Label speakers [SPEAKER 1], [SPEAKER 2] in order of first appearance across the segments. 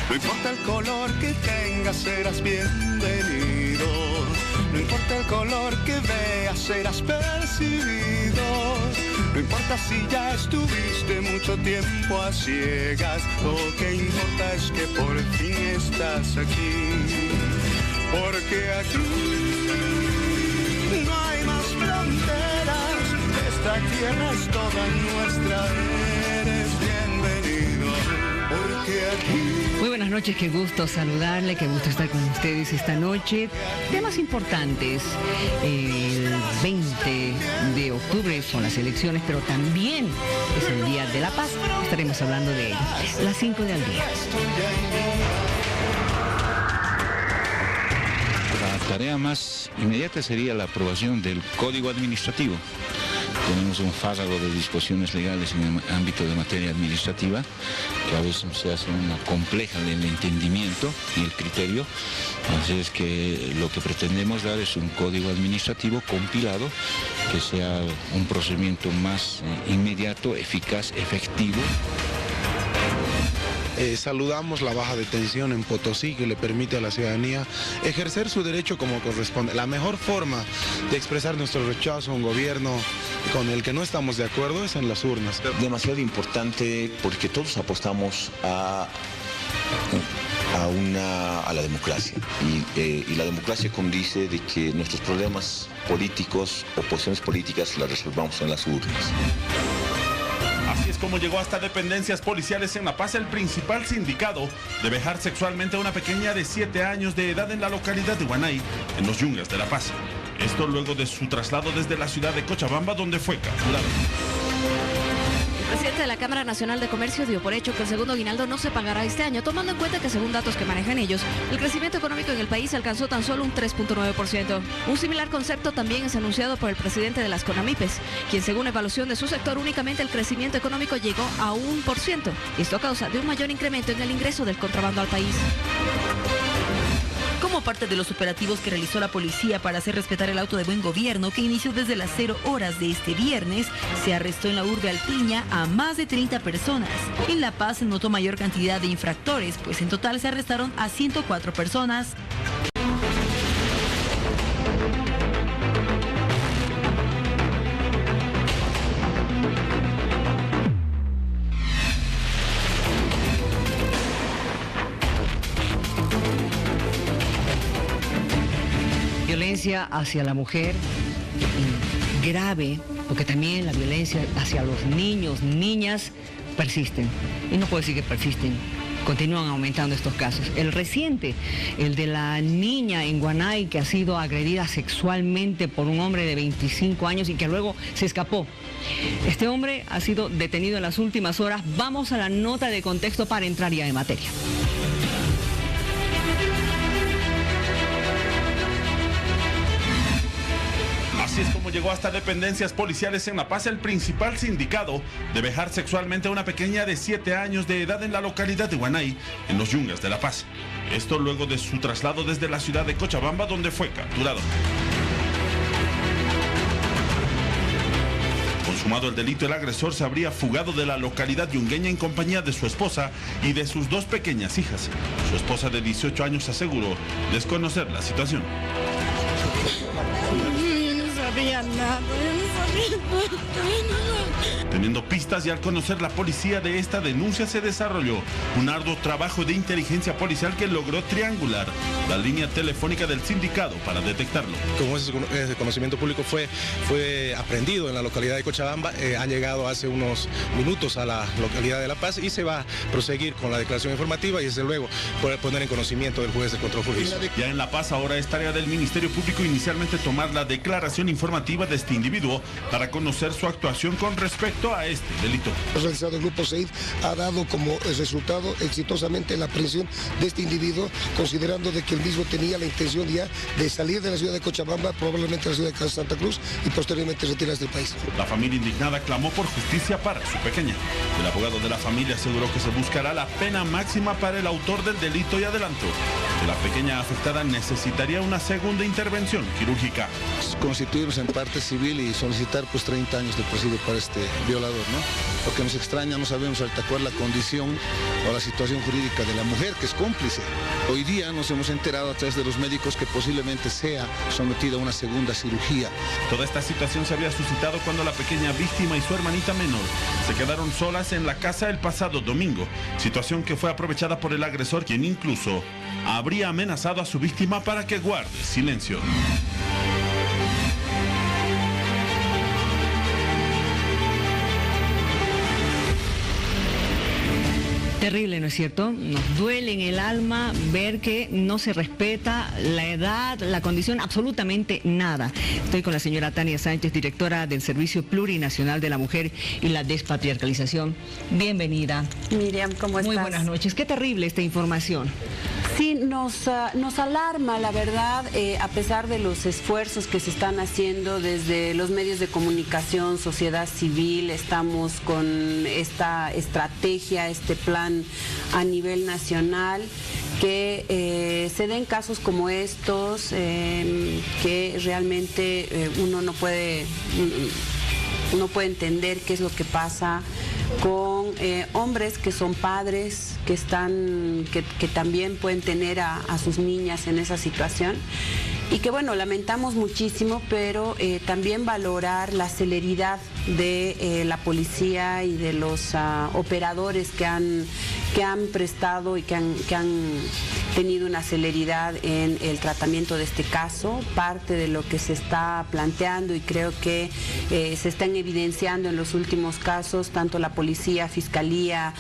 [SPEAKER 1] No importa el color que tengas, serás bienvenido. No importa el color que veas, serás percibido. No importa si ya estuviste mucho tiempo a ciegas. Lo que importa es que por fin estás aquí. Porque aquí no hay más fronteras. Esta tierra es toda nuestra. Eres bienvenido. Porque aquí...
[SPEAKER 2] Muy buenas noches, qué gusto saludarle, qué gusto estar con ustedes esta noche. Temas importantes, el 20 de octubre son las elecciones, pero también es el Día de la Paz, estaremos hablando de ello. Las 5 de al día.
[SPEAKER 3] La tarea más inmediata sería la aprobación del Código Administrativo. Tenemos un fárrago de disposiciones legales en el ámbito de materia administrativa, que a veces se hace una compleja en el entendimiento y el criterio. Así es que lo que pretendemos dar es un código administrativo compilado, que sea un procedimiento más inmediato, eficaz, efectivo.
[SPEAKER 4] Saludamos la baja de tensión en Potosí, que le permite a la ciudadanía ejercer su derecho como corresponde. La mejor forma de expresar nuestro rechazo a un gobierno con el que no estamos de acuerdo es en las urnas.
[SPEAKER 5] Demasiado importante porque todos apostamos a la democracia y la democracia condice de que nuestros problemas políticos o posiciones políticas las resolvamos en las urnas.
[SPEAKER 6] Así es como llegó hasta dependencias policiales en La Paz el principal sindicado de vejar sexualmente a una pequeña de 7 años de edad en la localidad de Huanay, en los Yungas de La Paz. Esto luego de su traslado desde la ciudad de Cochabamba, donde fue capturado.
[SPEAKER 7] El presidente de la Cámara Nacional de Comercio dio por hecho que el segundo aguinaldo no se pagará este año, tomando en cuenta que según datos que manejan ellos, el crecimiento económico en el país alcanzó tan solo un 3.9%. Un similar concepto también es anunciado por el presidente de las CONAMIPES, quien según evaluación de su sector únicamente el crecimiento económico llegó a 1%. Esto a causa de un mayor incremento en el ingreso del contrabando al país.
[SPEAKER 8] Como parte de los operativos que realizó la policía para hacer respetar el auto de buen gobierno que inició desde las 0 horas de este viernes, se arrestó en la urbe alpiña a más de 30 personas. En La Paz se notó mayor cantidad de infractores, pues en total se arrestaron a 104 personas.
[SPEAKER 2] Violencia hacia la mujer grave, porque también la violencia hacia los niños, niñas, persisten. Y no puedo decir que persisten, continúan aumentando estos casos. El reciente, el de la niña en Huanay que ha sido agredida sexualmente por un hombre de 25 años y que luego se escapó. Este hombre ha sido detenido en las últimas horas. Vamos a la nota de contexto para entrar ya en materia.
[SPEAKER 6] Así es como llegó hasta dependencias policiales en La Paz el principal sindicado de vejar sexualmente a una pequeña de 7 años de edad en la localidad de Huanay, en los Yungas de La Paz. Esto luego de su traslado desde la ciudad de Cochabamba, donde fue capturado. Consumado el delito, el agresor se habría fugado de la localidad yungueña en compañía de su esposa y de sus 2 pequeñas hijas. Su esposa de 18 años aseguró desconocer la situación. Teniendo pistas y al conocer la policía de esta denuncia se desarrolló un arduo trabajo de inteligencia policial que logró triangular la línea telefónica del sindicato para detectarlo.
[SPEAKER 4] Como ese conocimiento público fue aprendido en la localidad de Cochabamba, han llegado hace unos minutos a la localidad de La Paz y se va a proseguir con la declaración informativa y desde luego poder poner en conocimiento del juez de control jurídico.
[SPEAKER 6] Ya en La Paz ahora es tarea del Ministerio Público inicialmente tomar la declaración informativa de este individuo para conocer su actuación con respecto a este delito.
[SPEAKER 9] El realizado del Grupo SEID ha dado como resultado exitosamente la aprehensión de este individuo, considerando de que el mismo tenía la intención ya de salir de la ciudad de Cochabamba, probablemente a la ciudad de Santa Cruz y posteriormente retirarse del país.
[SPEAKER 6] La familia indignada clamó por justicia para su pequeña. El abogado de la familia aseguró que se buscará la pena máxima para el autor del delito y adelantó que la pequeña afectada necesitaría una segunda intervención quirúrgica.
[SPEAKER 4] Constituirnos en parte civil y solicitar
[SPEAKER 10] dictar pues 30 años de presidio para este violador, ¿no? Lo que nos extraña, no sabemos ahorita cuál es la condición o la situación jurídica de la mujer que es cómplice. Hoy día nos hemos enterado a través de los médicos que posiblemente sea sometida a una segunda cirugía.
[SPEAKER 6] Toda esta situación se había suscitado cuando la pequeña víctima y su hermanita menor se quedaron solas en la casa el pasado domingo, situación que fue aprovechada por el agresor, quien incluso habría amenazado a su víctima para que guarde silencio.
[SPEAKER 2] Terrible, ¿no es cierto? Nos duele en el alma ver que no se respeta la edad, la condición, absolutamente nada. Estoy con la señora Tania Sánchez, directora del Servicio Plurinacional de la Mujer y la Despatriarcalización. Bienvenida.
[SPEAKER 11] Miriam, ¿cómo estás?
[SPEAKER 2] Muy buenas noches. Qué terrible esta información.
[SPEAKER 11] Sí, nos alarma, la verdad, a pesar de los esfuerzos que se están haciendo desde los medios de comunicación, sociedad civil. Estamos con esta estrategia, este plan a nivel nacional, que se den casos como estos, que realmente uno no puede entender qué es lo que pasa con hombres que son padres, que también pueden tener a sus niñas en esa situación. Y que bueno, lamentamos muchísimo, pero también valorar la celeridad de la policía y de los operadores que han prestado y que han tenido una celeridad en el tratamiento de este caso. Parte de lo que se está planteando, y creo que se están evidenciando en los últimos casos, tanto la policía, fiscalía,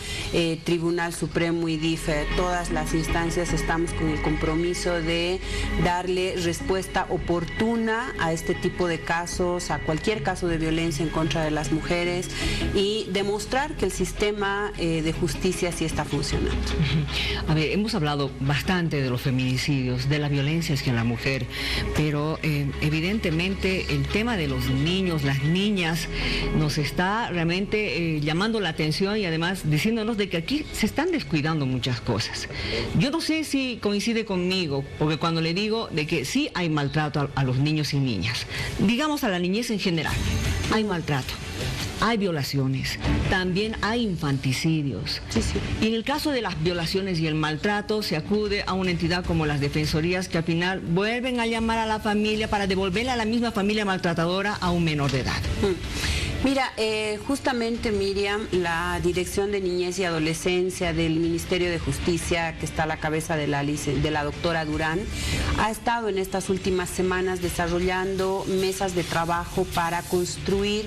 [SPEAKER 11] Tribunal Supremo y DIF, todas las instancias estamos con el compromiso de darle respuesta oportuna a este tipo de casos, a cualquier caso de violencia en contra de las mujeres, y demostrar que el sistema de justicia sí está funcionando.
[SPEAKER 2] A ver, hemos hablado bastante de los feminicidios, de la violencia hacia la mujer, pero evidentemente el tema de los niños, las niñas, nos está realmente llamando la atención, y además diciéndonos de que aquí se están descuidando muchas cosas. Yo no sé si coincide conmigo, porque cuando le digo de que sí hay maltrato a los niños y niñas, digamos a la niñez en general, hay maltrato, hay violaciones, también hay infanticidios.
[SPEAKER 11] Sí, sí.
[SPEAKER 2] Y en el caso de las violaciones y el maltrato, se acude a una entidad como las defensorías, que al final vuelven a llamar a la familia para devolverle a la misma familia maltratadora a un menor de edad.
[SPEAKER 11] Mira, justamente, Miriam, la Dirección de Niñez y Adolescencia del Ministerio de Justicia, que está a la cabeza de la doctora Durán, ha estado en estas últimas semanas desarrollando mesas de trabajo para construir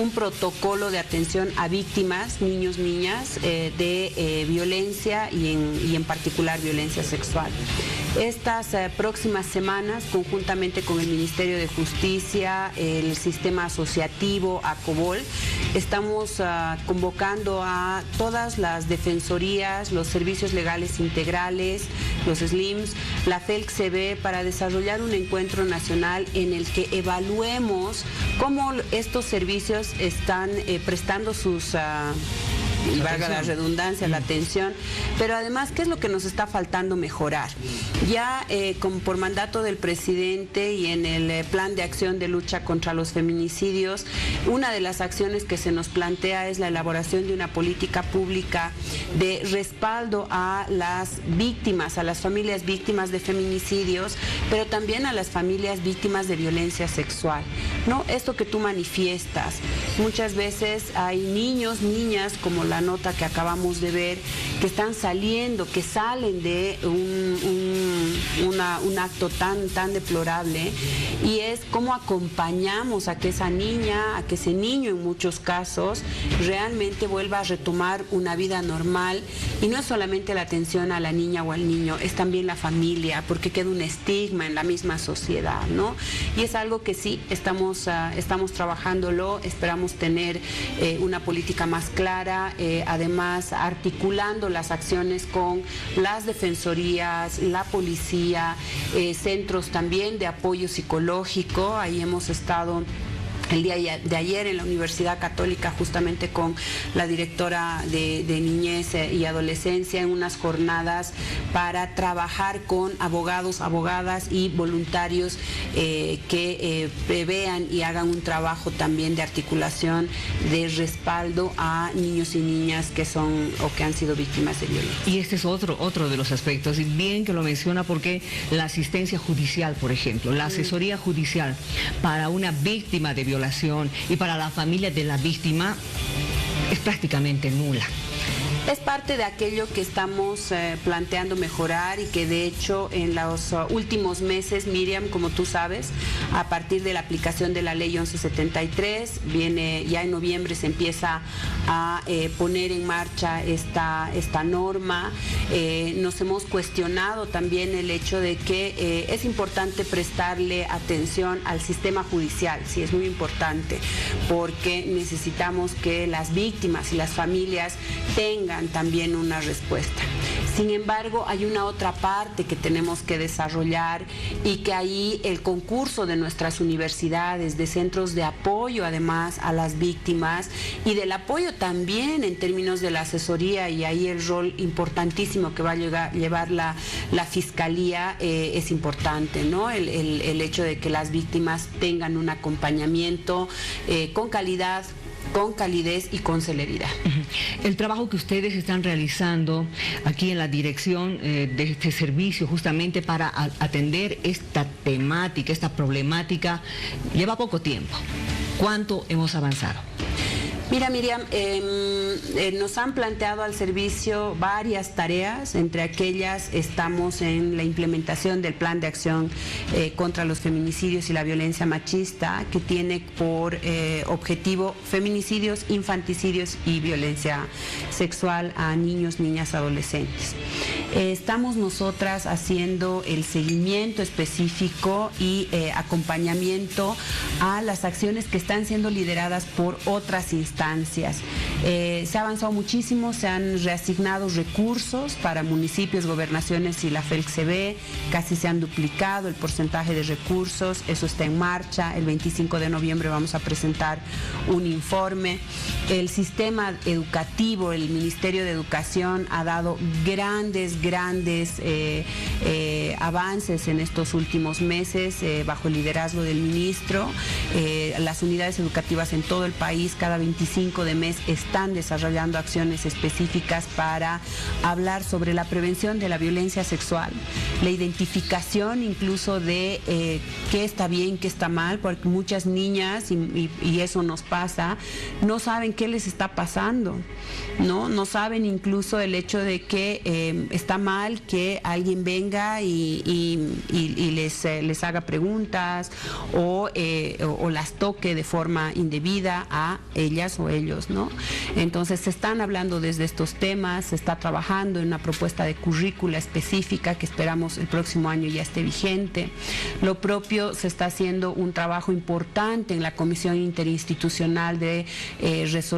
[SPEAKER 11] un protocolo de atención a víctimas, niños, niñas, de violencia y en particular violencia sexual. Estas próximas semanas, conjuntamente con el Ministerio de Justicia, el sistema asociativo, ACOBOL, estamos convocando a todas las defensorías, los servicios legales integrales, los SLIMs, la FELCB, para desarrollar un encuentro nacional en el que evaluemos cómo estos servicios están prestando sus... y valga la redundancia, la atención, pero además, ¿qué es lo que nos está faltando mejorar? Ya por mandato del presidente y en el plan de acción de lucha contra los feminicidios, una de las acciones que se nos plantea es la elaboración de una política pública de respaldo a las víctimas, a las familias víctimas de feminicidios, pero también a las familias víctimas de violencia sexual, ¿no? Esto que tú manifiestas, muchas veces hay niños, niñas, como la nota que acabamos de ver, que están saliendo, que salen de un acto tan deplorable, y es cómo acompañamos a que esa niña, a que ese niño en muchos casos realmente vuelva a retomar una vida normal. Y no es solamente la atención a la niña o al niño, es también la familia, porque queda un estigma en la misma sociedad, ¿no? Y es algo que sí, estamos trabajándolo, esperamos tener una política más clara, además articulando las acciones con las defensorías, la policía, centros también de apoyo psicológico. Ahí hemos estado el día de ayer en la Universidad Católica, justamente con la directora de Niñez y Adolescencia, en unas jornadas para trabajar con abogados, abogadas y voluntarios que prevean y hagan un trabajo también de articulación, de respaldo a niños y niñas que son o que han sido víctimas de violencia.
[SPEAKER 2] Y este es otro de los aspectos, y bien que lo menciona, porque la asistencia judicial, por ejemplo, la asesoría judicial para una víctima de violación y para la familia de la víctima es prácticamente nula.
[SPEAKER 11] Es parte de aquello que estamos planteando mejorar y que de hecho en los últimos meses, Miriam, como tú sabes, a partir de la aplicación de la ley 1173, viene ya en noviembre se empieza a poner en marcha esta norma. Nos hemos cuestionado también el hecho de que es importante prestarle atención al sistema judicial, sí, es muy importante, porque necesitamos que las víctimas y las familias tengan también una respuesta. Sin embargo, hay una otra parte que tenemos que desarrollar y que ahí el concurso de nuestras universidades, de centros de apoyo además a las víctimas y del apoyo también en términos de la asesoría, y ahí el rol importantísimo que va a llevar la Fiscalía es importante, ¿no? El hecho de que las víctimas tengan un acompañamiento con calidad, con calidez y con celeridad.
[SPEAKER 2] El trabajo que ustedes están realizando aquí en la dirección de este servicio justamente para atender esta temática, esta problemática, lleva poco tiempo. ¿Cuánto hemos avanzado?
[SPEAKER 11] Mira, Miriam, nos han planteado al servicio varias tareas, entre aquellas estamos en la implementación del Plan de Acción contra los feminicidios y la violencia machista, que tiene por objetivo feminicidios, infanticidios y violencia sexual a niños, niñas, adolescentes. Estamos nosotras haciendo el seguimiento específico y acompañamiento a las acciones que están siendo lideradas por otras instancias. Se ha avanzado muchísimo, se han reasignado recursos para municipios, gobernaciones y la FELCB, casi se han duplicado el porcentaje de recursos, eso está en marcha. El 25 de noviembre vamos a presentar un informe. El sistema educativo, el Ministerio de Educación ha dado grandes avances en estos últimos meses bajo el liderazgo del ministro. Las unidades educativas en todo el país cada 25 de mes están desarrollando acciones específicas para hablar sobre la prevención de la violencia sexual, la identificación incluso de qué está bien, qué está mal, porque muchas niñas, y eso nos pasa, no saben qué les está pasando, no saben incluso el hecho de que está mal que alguien venga y les haga preguntas o las toque de forma indebida a ellas o ellos, ¿no? Entonces se están hablando desde estos temas, se está trabajando en una propuesta de currícula específica que esperamos el próximo año ya esté vigente. Lo propio, se está haciendo un trabajo importante en la Comisión Interinstitucional de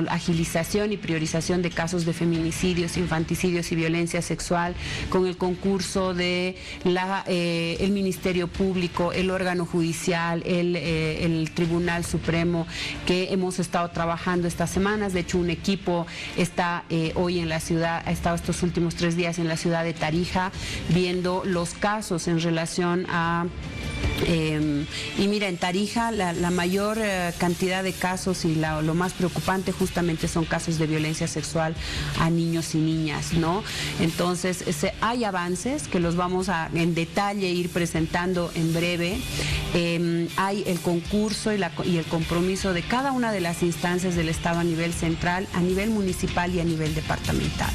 [SPEAKER 11] agilización y priorización de casos de feminicidios, infanticidios y violencia sexual, con el concurso de el Ministerio Público, el órgano judicial, el Tribunal Supremo, que hemos estado trabajando estas semanas. De hecho, un equipo está hoy en la ciudad, ha estado estos últimos 3 días en la ciudad de Tarija viendo los casos en relación a y mira, en Tarija la mayor cantidad de casos y lo más preocupante justamente son casos de violencia sexual a niños y niñas, ¿no? Entonces hay avances que los vamos a en detalle ir presentando en breve. Hay el concurso y el compromiso de cada una de las instancias del Estado a nivel central, a nivel municipal y a nivel departamental.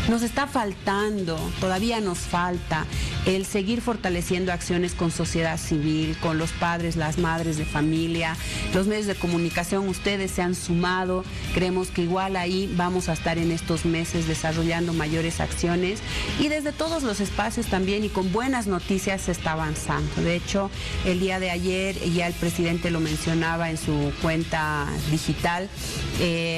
[SPEAKER 11] Nos está faltando, todavía nos falta el seguir fortaleciendo acciones con sociedad civil, con los padres, las madres de familia, los medios de comunicación. Ustedes se han sumado, creemos que igual ahí vamos a estar en estos meses desarrollando mayores acciones, y desde todos los espacios también y con buenas noticias se está avanzando. De hecho, el día de ayer ya el presidente lo mencionaba en su cuenta digital,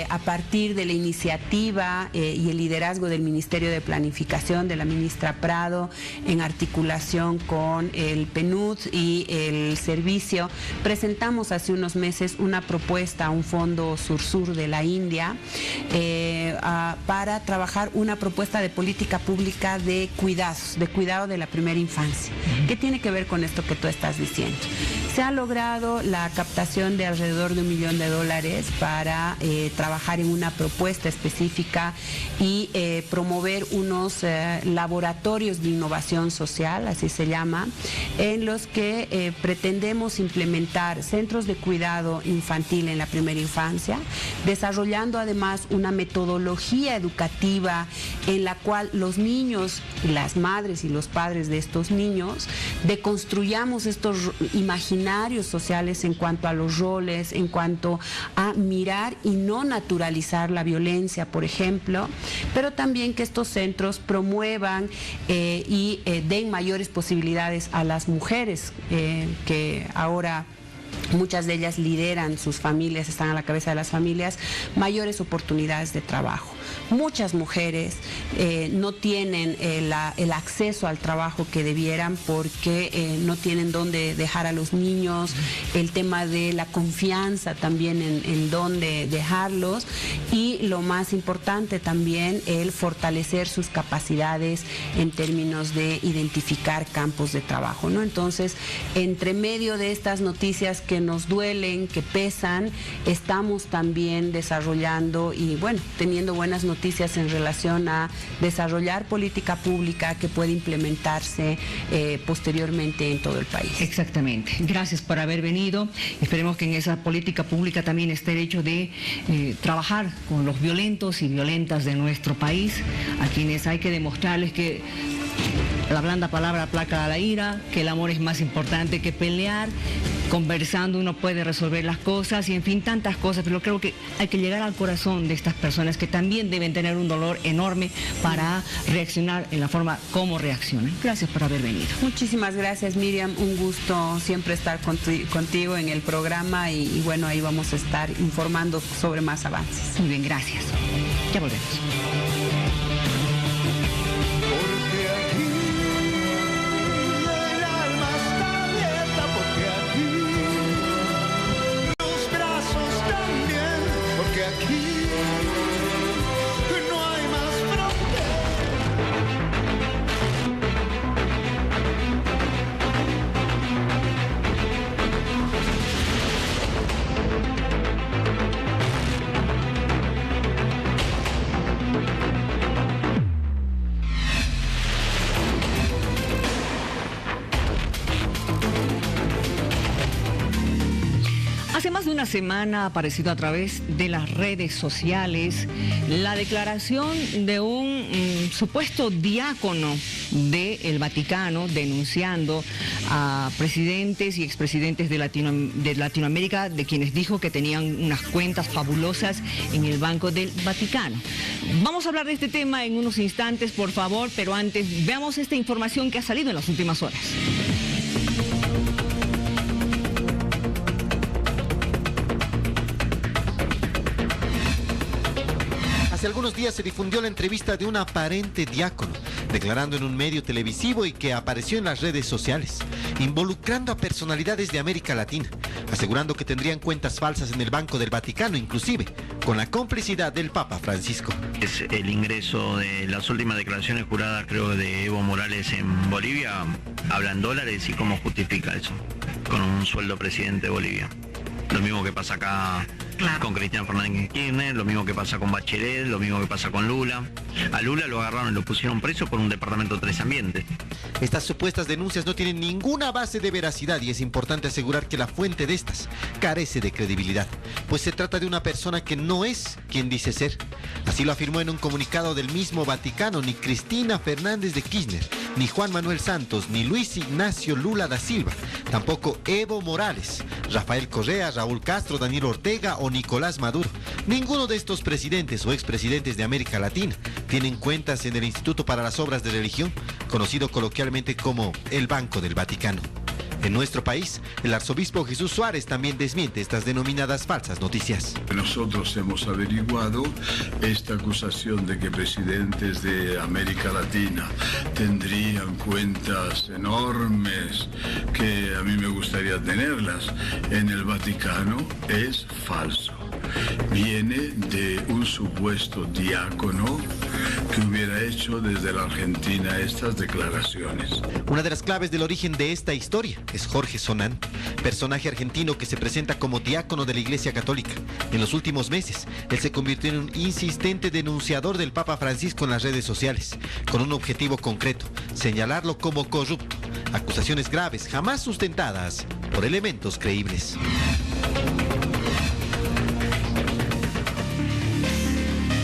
[SPEAKER 11] a partir de la iniciativa y el liderazgo del Ministerio Ministerio de Planificación de la ministra Prado, en articulación con el PNUD y el servicio, presentamos hace unos meses una propuesta a un fondo sur-sur de la India para trabajar una propuesta de política pública de cuidados, de cuidado de la primera infancia. ¿Qué tiene que ver con esto que tú estás diciendo? Se ha logrado la captación de alrededor de $1 millón para trabajar en una propuesta específica y promover unos laboratorios de innovación social, así se llama, en los que pretendemos implementar centros de cuidado infantil en la primera infancia, desarrollando además una metodología educativa en la cual los niños, las madres y los padres de estos niños deconstruyamos estos imaginarios sociales en cuanto a los roles, en cuanto a mirar y no naturalizar la violencia, por ejemplo, pero también que estos centros promuevan y den mayores posibilidades a las mujeres que ahora muchas de ellas lideran sus familias, están a la cabeza de las familias, mayores oportunidades de trabajo. Muchas mujeres no tienen el acceso al trabajo que debieran porque no tienen dónde dejar a los niños, el tema de la confianza también en dónde dejarlos y lo más importante también el fortalecer sus capacidades en términos de identificar campos de trabajo, ¿no? Entonces, entre medio de estas noticias que nos duelen, que pesan, estamos también desarrollando y bueno, teniendo buenas noticias en relación a desarrollar política pública que puede implementarse posteriormente en todo el país.
[SPEAKER 2] Exactamente. Gracias por haber venido. Esperemos que en esa política pública también esté el hecho de trabajar con los violentos y violentas de nuestro país, a quienes hay que demostrarles que la blanda palabra aplaca a la ira, que el amor es más importante que pelear, conversando uno puede resolver las cosas y en fin tantas cosas, pero creo que hay que llegar al corazón de estas personas que también deben tener un dolor enorme para reaccionar en la forma como reaccionan. Gracias por haber venido.
[SPEAKER 11] Muchísimas gracias, Miriam, un gusto siempre estar contigo en el programa y bueno, ahí vamos a estar informando sobre más avances.
[SPEAKER 2] Muy bien, gracias. Ya volvemos. Hace más de una semana ha aparecido a través de las redes sociales la declaración de un supuesto diácono del Vaticano denunciando a presidentes y expresidentes de Latinoamérica, de quienes dijo que tenían unas cuentas fabulosas en el Banco del Vaticano. Vamos a hablar de este tema en unos instantes, por favor, pero antes veamos esta información que ha salido en las últimas horas.
[SPEAKER 12] Hace algunos días se difundió la entrevista de un aparente diácono, declarando en un medio televisivo y que apareció en las redes sociales, involucrando a personalidades de América Latina, asegurando que tendrían cuentas falsas en el Banco del Vaticano, inclusive con la complicidad del Papa Francisco.
[SPEAKER 13] Es el ingreso de las últimas declaraciones juradas, creo, de Evo Morales en Bolivia, habla en dólares y cómo justifica eso, con un sueldo presidente de Bolivia. Lo mismo que pasa acá con Cristina Fernández Kirchner, lo mismo que pasa con Bachelet, lo mismo que pasa con Lula. A Lula lo agarraron y lo pusieron preso por un departamento 3 ambiente.
[SPEAKER 12] Estas supuestas denuncias no tienen ninguna base de veracidad y es importante asegurar que la fuente de estas carece de credibilidad, pues se trata de una persona que no es quien dice ser. Así lo afirmó en un comunicado del mismo Vaticano ni Cristina Fernández de Kirchner, ni Juan Manuel Santos, ni Luis Ignacio Lula da Silva, tampoco Evo Morales, Rafael Correa, Raúl Castro, Daniel Ortega o Nicolás Maduro. Ninguno de estos presidentes o expresidentes de América Latina tienen cuentas en el Instituto para las Obras de Religión, conocido coloquialmente como el Banco del Vaticano. En nuestro país, el arzobispo Jesús Suárez también desmiente estas denominadas falsas noticias.
[SPEAKER 14] Nosotros hemos averiguado esta acusación de que presidentes de América Latina tendrían cuentas enormes, que a mí me gustaría tenerlas, en el Vaticano, es falso. Viene de un supuesto diácono que hubiera hecho desde la Argentina estas declaraciones.
[SPEAKER 12] Una de las claves del origen de esta historia es Jorge Sonante, personaje argentino que se presenta como diácono de la Iglesia Católica. En los últimos meses, él se convirtió en un insistente denunciador del Papa Francisco en las redes sociales, con un objetivo concreto: señalarlo como corrupto. Acusaciones graves, jamás sustentadas por elementos creíbles.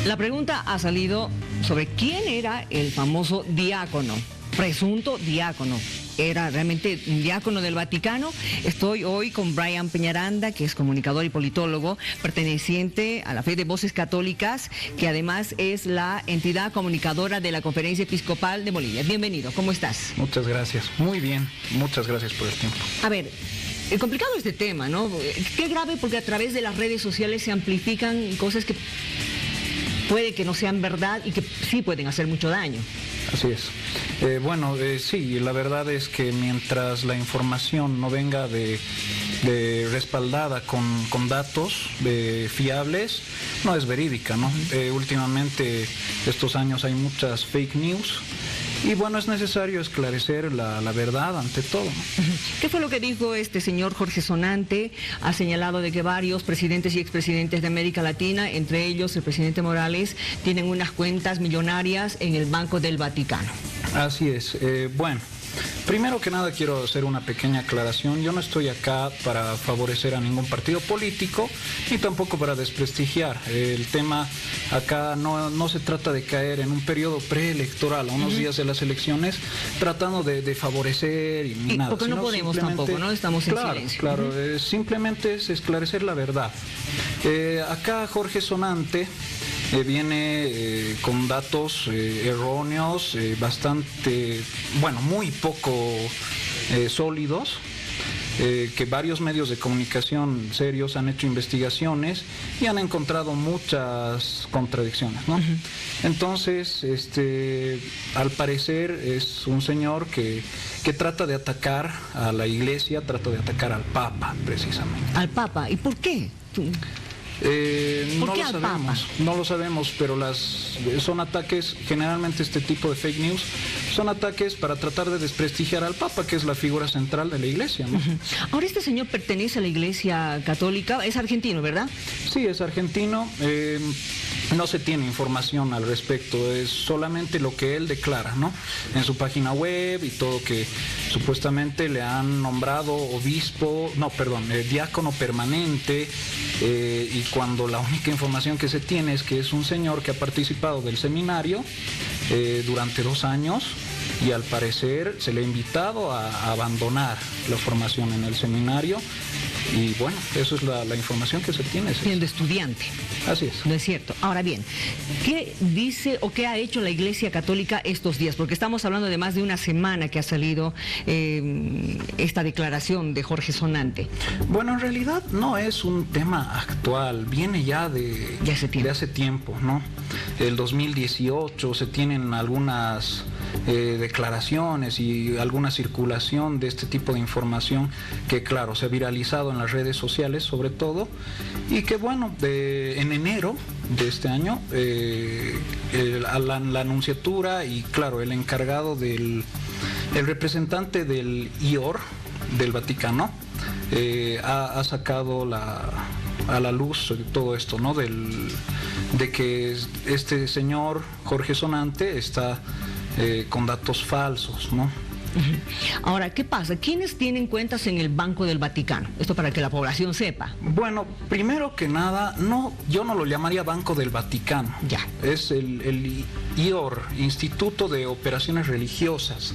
[SPEAKER 2] La pregunta ha salido sobre quién era el famoso diácono, presunto diácono. ¿Era realmente un diácono del Vaticano? Estoy hoy con Brian Peñaranda, que es comunicador y politólogo, perteneciente a la Fe de Voces Católicas, que además es la entidad comunicadora de la Conferencia Episcopal de Bolivia. Bienvenido, ¿cómo estás?
[SPEAKER 15] Muchas gracias, muy bien, muchas gracias por el tiempo.
[SPEAKER 2] A ver, complicado este tema, ¿no? Qué grave, porque a través de las redes sociales se amplifican cosas que puede que no sean verdad y que sí pueden hacer mucho daño.
[SPEAKER 15] Así es. Sí, la verdad es que mientras la información no venga respaldada con datos fiables, no es verídica, ¿no? Últimamente, estos años hay muchas fake news. Y bueno, es necesario esclarecer la verdad ante todo, ¿no?
[SPEAKER 2] ¿Qué fue lo que dijo este señor Jorge Sonante? Ha señalado de que varios presidentes y expresidentes de América Latina, entre ellos el presidente Morales, tienen unas cuentas millonarias en el Banco del Vaticano.
[SPEAKER 15] Así es. Primero que nada quiero hacer una pequeña aclaración. Yo no estoy acá para favorecer a ningún partido político ni tampoco para desprestigiar. El tema acá no se trata de caer en un periodo preelectoral, a unos días de las elecciones, tratando de favorecer y nada.
[SPEAKER 2] Porque no podemos tampoco, ¿no? Estamos en silencio.
[SPEAKER 15] Claro, simplemente es esclarecer la verdad. Acá Jorge Sonante viene con datos erróneos, muy poco sólidos, que varios medios de comunicación serios han hecho investigaciones y han encontrado muchas contradicciones, ¿no? Entonces, al parecer es un señor que trata de atacar a la Iglesia, trata de atacar al Papa, precisamente.
[SPEAKER 2] ¿Al Papa? ¿Y por qué?
[SPEAKER 15] No lo sabemos, pero son ataques, generalmente este tipo de fake news, son ataques para tratar de desprestigiar al Papa, que es la figura central de la Iglesia, ¿no?
[SPEAKER 2] Ahora, este señor pertenece a la Iglesia Católica, es argentino, ¿verdad?
[SPEAKER 15] Sí, es argentino. No se tiene información al respecto, es solamente lo que él declara, ¿no? En su página web y todo, que supuestamente le han nombrado diácono permanente, y cuando la única información que se tiene es que es un señor que ha participado del seminario durante 2 años y al parecer se le ha invitado a abandonar la formación en el seminario. Y bueno, eso es la información que se tiene.
[SPEAKER 2] Siendo estudiante.
[SPEAKER 15] Así es.
[SPEAKER 2] No es cierto. Ahora bien, ¿qué dice o qué ha hecho la Iglesia Católica estos días? Porque estamos hablando de más de una semana que ha salido esta declaración de Jorge Sonante.
[SPEAKER 15] Bueno, en realidad no es un tema actual, viene ya de hace tiempo, ¿no? El 2018 se tienen algunas declaraciones y alguna circulación de este tipo de información que, claro, se ha viralizado en las redes sociales sobre todo, y que bueno, en enero de este año la anunciatura y claro, el encargado el representante del IOR del Vaticano ha sacado a la luz todo esto, ¿no? De que este señor Jorge Sonante está con datos falsos, ¿no?
[SPEAKER 2] Ahora, ¿qué pasa? ¿Quiénes tienen cuentas en el Banco del Vaticano? Esto para que la población sepa.
[SPEAKER 15] Bueno, primero que nada, yo no lo llamaría Banco del Vaticano.
[SPEAKER 2] Ya.
[SPEAKER 15] Es el IOR, Instituto de Operaciones Religiosas.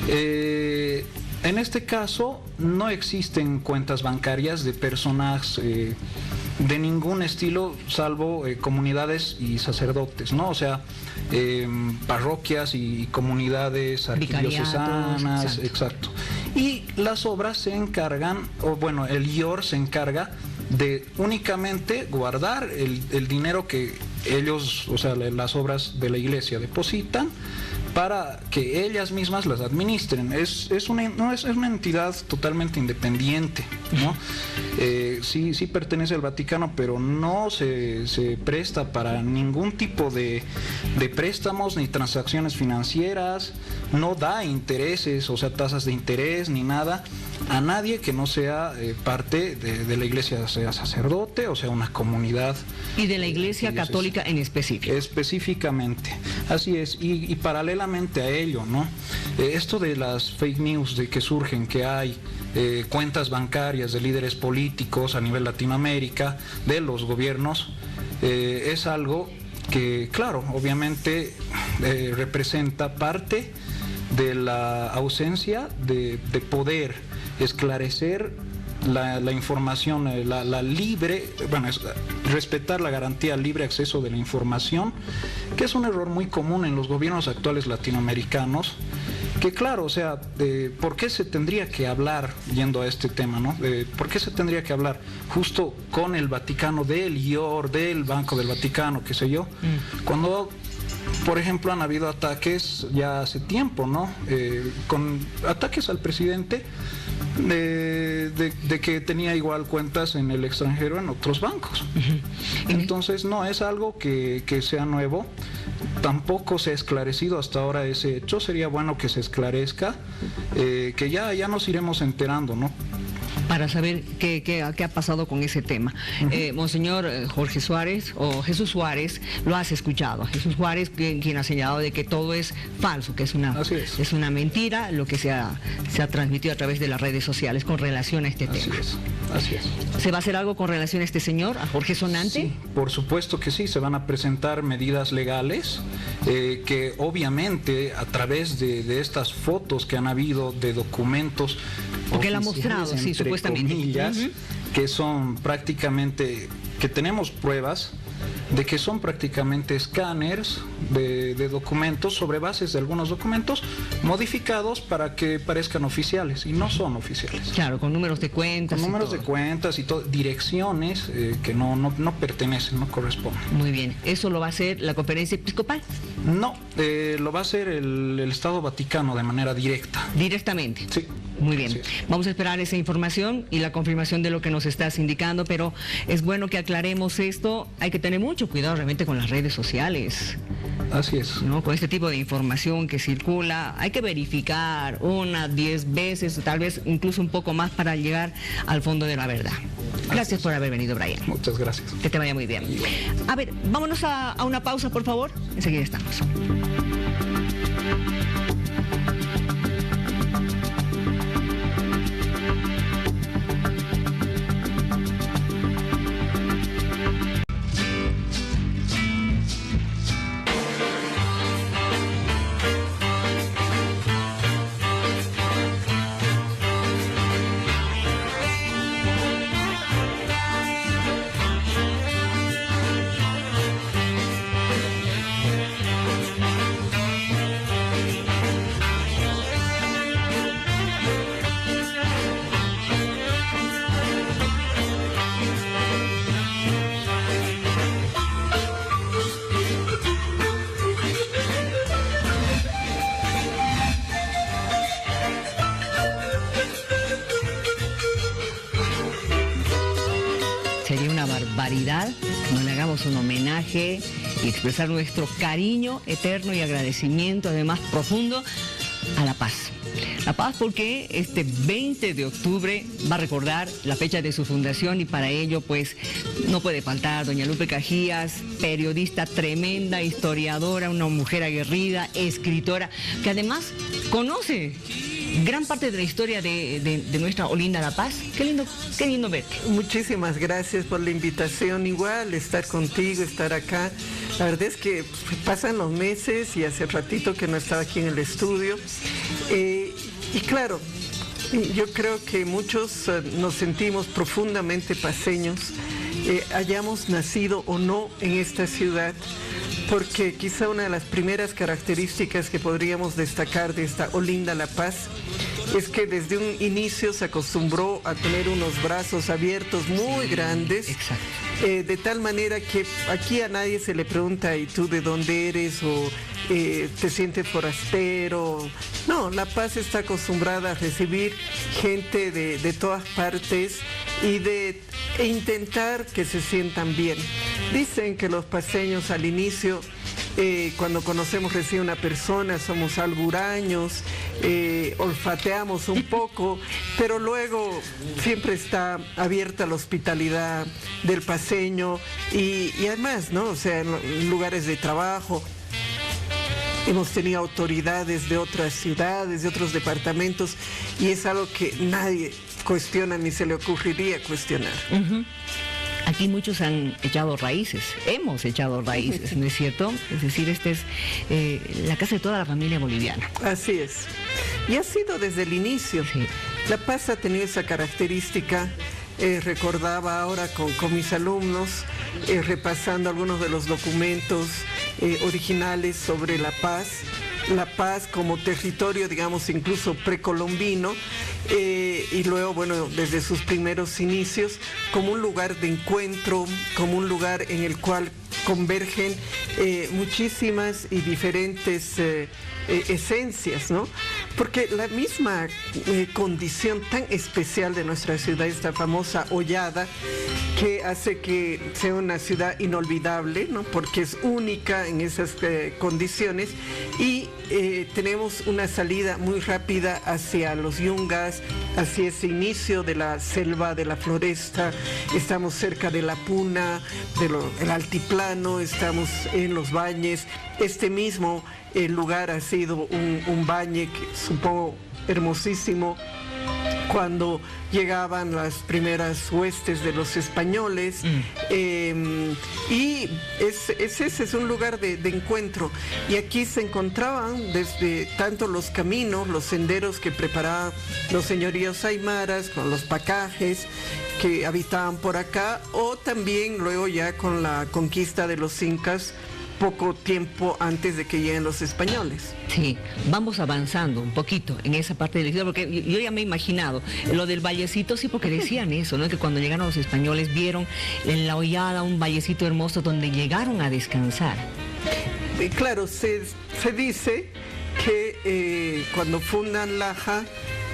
[SPEAKER 15] En este caso, no existen cuentas bancarias de personas de ningún estilo, salvo comunidades y sacerdotes, ¿no? O sea, parroquias y comunidades arquidiocesanas, exacto. y las obras se encargan, o bueno, el IOR se encarga de únicamente guardar el dinero que ellos, o sea, las obras de la iglesia depositan para que ellas mismas las administren. Es una entidad totalmente independiente, ¿no? Sí pertenece al Vaticano, pero no se presta para ningún tipo de préstamos ni transacciones financieras, no da intereses, o sea, tasas de interés ni nada a nadie que no sea parte de la iglesia, sea sacerdote o sea una comunidad.
[SPEAKER 2] Y de la iglesia católica en específico.
[SPEAKER 15] Específicamente, así es, y paralelamente a ello, ¿no? Esto de las fake news de que surgen, que hay cuentas bancarias de líderes políticos a nivel Latinoamérica, de los gobiernos, es algo que, claro, obviamente representa parte de la ausencia de poder esclarecer la información, la libre, bueno, respetar la garantía al libre acceso de la información, que es un error muy común en los gobiernos actuales latinoamericanos, que claro, o sea, ¿por qué se tendría que hablar, yendo a este tema, ¿no? ¿Por qué se tendría que hablar justo con el Vaticano, del IOR, del Banco del Vaticano, qué sé yo, cuando, por ejemplo, han habido ataques ya hace tiempo, ¿no? Con ataques al presidente de que tenía igual cuentas en el extranjero en otros bancos. Entonces no es algo que sea nuevo, tampoco se ha esclarecido hasta ahora ese hecho. Sería bueno que se esclarezca, que ya nos iremos enterando, ¿no?
[SPEAKER 2] Para saber qué ha pasado con ese tema. Monseñor Jorge Suárez, o Jesús Suárez, lo has escuchado. Jesús Suárez, quien ha señalado de que todo es falso, que es una mentira lo que se ha transmitido a través de las redes sociales con relación a este tema.
[SPEAKER 15] Así es.
[SPEAKER 2] ¿Se va a hacer algo con relación a este señor, a Jorge Sonante?
[SPEAKER 15] Sí, por supuesto que sí, se van a presentar medidas legales que obviamente a través de estas fotos que han habido de documentos,
[SPEAKER 2] porque él ha mostrado, sí, supuestamente,
[SPEAKER 15] comillas, que son prácticamente, que tenemos pruebas de que son prácticamente escáneres de documentos sobre bases de algunos documentos modificados para que parezcan oficiales y no son oficiales.
[SPEAKER 2] Claro, con números de cuentas.
[SPEAKER 15] Con números de cuentas y todo, direcciones que no pertenecen, no corresponden.
[SPEAKER 2] Muy bien. ¿Eso lo va a hacer la Conferencia Episcopal?
[SPEAKER 15] No, lo va a hacer el Estado Vaticano de manera directa.
[SPEAKER 2] ¿Directamente?
[SPEAKER 15] Sí.
[SPEAKER 2] Muy bien.
[SPEAKER 15] Sí.
[SPEAKER 2] Vamos a esperar esa información y la confirmación de lo que nos estás indicando, pero es bueno que aclaremos esto. Hay que tener mucho cuidado realmente con las redes sociales.
[SPEAKER 15] Así es.
[SPEAKER 2] ¿No? Con este tipo de información que circula, hay que verificar 1, 10 veces, tal vez incluso un poco más para llegar al fondo de la verdad. Gracias por haber venido, Brian.
[SPEAKER 15] Muchas gracias.
[SPEAKER 2] Que te vaya muy bien. A ver, vámonos a una pausa, por favor. Enseguida estamos. Sería una barbaridad que no le hagamos un homenaje y expresar nuestro cariño eterno y agradecimiento, además profundo, a La Paz. La Paz porque este 20 de octubre va a recordar la fecha de su fundación y para ello pues no puede faltar doña Lupe Cajías, periodista tremenda, historiadora, una mujer aguerrida, escritora, que además conoce gran parte de la historia de nuestra Olinda La Paz. Qué lindo verte.
[SPEAKER 16] Muchísimas gracias por la invitación. Igual estar contigo, estar acá. La verdad es que pasan los meses y hace ratito que no estaba aquí en el estudio. Y claro, yo creo que muchos nos sentimos profundamente paceños, hayamos nacido o no en esta ciudad, porque quizá una de las primeras características que podríamos destacar de esta Olinda La Paz es que desde un inicio se acostumbró a tener unos brazos abiertos muy grandes, de tal manera que aquí a nadie se le pregunta, ¿y tú de dónde eres? O te sientes forastero. No, La Paz está acostumbrada a recibir gente de todas partes y e intentar que se sientan bien. Dicen que los paseños al inicio, cuando conocemos recién a una persona, somos algo huraños, olfateamos un poco, pero luego siempre está abierta la hospitalidad del paseño y además, ¿no? O sea, en lugares de trabajo. Hemos tenido autoridades de otras ciudades, de otros departamentos, y es algo que nadie cuestiona ni se le ocurriría cuestionar.
[SPEAKER 2] Aquí muchos han echado raíces, hemos echado raíces, ¿no es cierto? Es decir, esta es la casa de toda la familia boliviana.
[SPEAKER 16] Así es. Y ha sido desde el inicio. Sí. La Paz ha tenido esa característica. Recordaba ahora con mis alumnos, repasando algunos de los documentos originales sobre La Paz. La Paz como territorio, digamos, incluso precolombino, y luego, bueno, desde sus primeros inicios, como un lugar de encuentro, como un lugar en el cual convergen muchísimas y diferentes esencias, ¿no? Porque la misma condición tan especial de nuestra ciudad, esta famosa hollada, que hace que sea una ciudad inolvidable, ¿no? Porque es única en esas condiciones, y tenemos una salida muy rápida hacia los yungas, hacia ese inicio de la selva, de la floresta. Estamos cerca de la puna, del altiplano, estamos en los bañes. Este mismo lugar ha sido un bañe que supongo hermosísimo cuando llegaban las primeras huestes de los españoles, y ese es un lugar de encuentro, y aquí se encontraban desde tanto los caminos, los senderos que preparaban los señoríos aymaras con los pacajes que habitaban por acá, o también luego ya con la conquista de los incas poco tiempo antes de que lleguen los españoles.
[SPEAKER 2] Sí, vamos avanzando un poquito en esa parte de la ciudad, porque yo ya me he imaginado lo del vallecito, sí, porque decían eso, ¿no? Que cuando llegaron los españoles vieron en la hollada un vallecito hermoso donde llegaron a descansar.
[SPEAKER 16] Claro, se dice que cuando fundan Laja,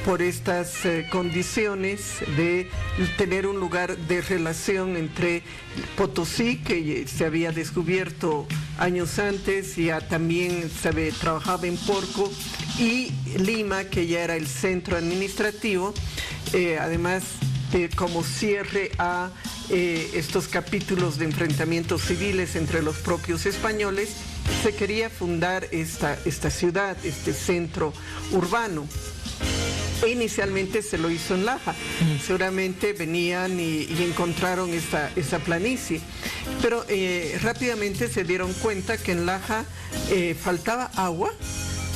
[SPEAKER 16] por estas condiciones de tener un lugar de relación entre Potosí, que se había descubierto años antes, ya también trabajaba en Porco, y Lima, que ya era el centro administrativo, además de como cierre a estos capítulos de enfrentamientos civiles entre los propios españoles, se quería fundar esta ciudad, este centro urbano. Inicialmente se lo hizo en Laja. Seguramente venían y encontraron esa planicie, pero rápidamente se dieron cuenta que en Laja faltaba agua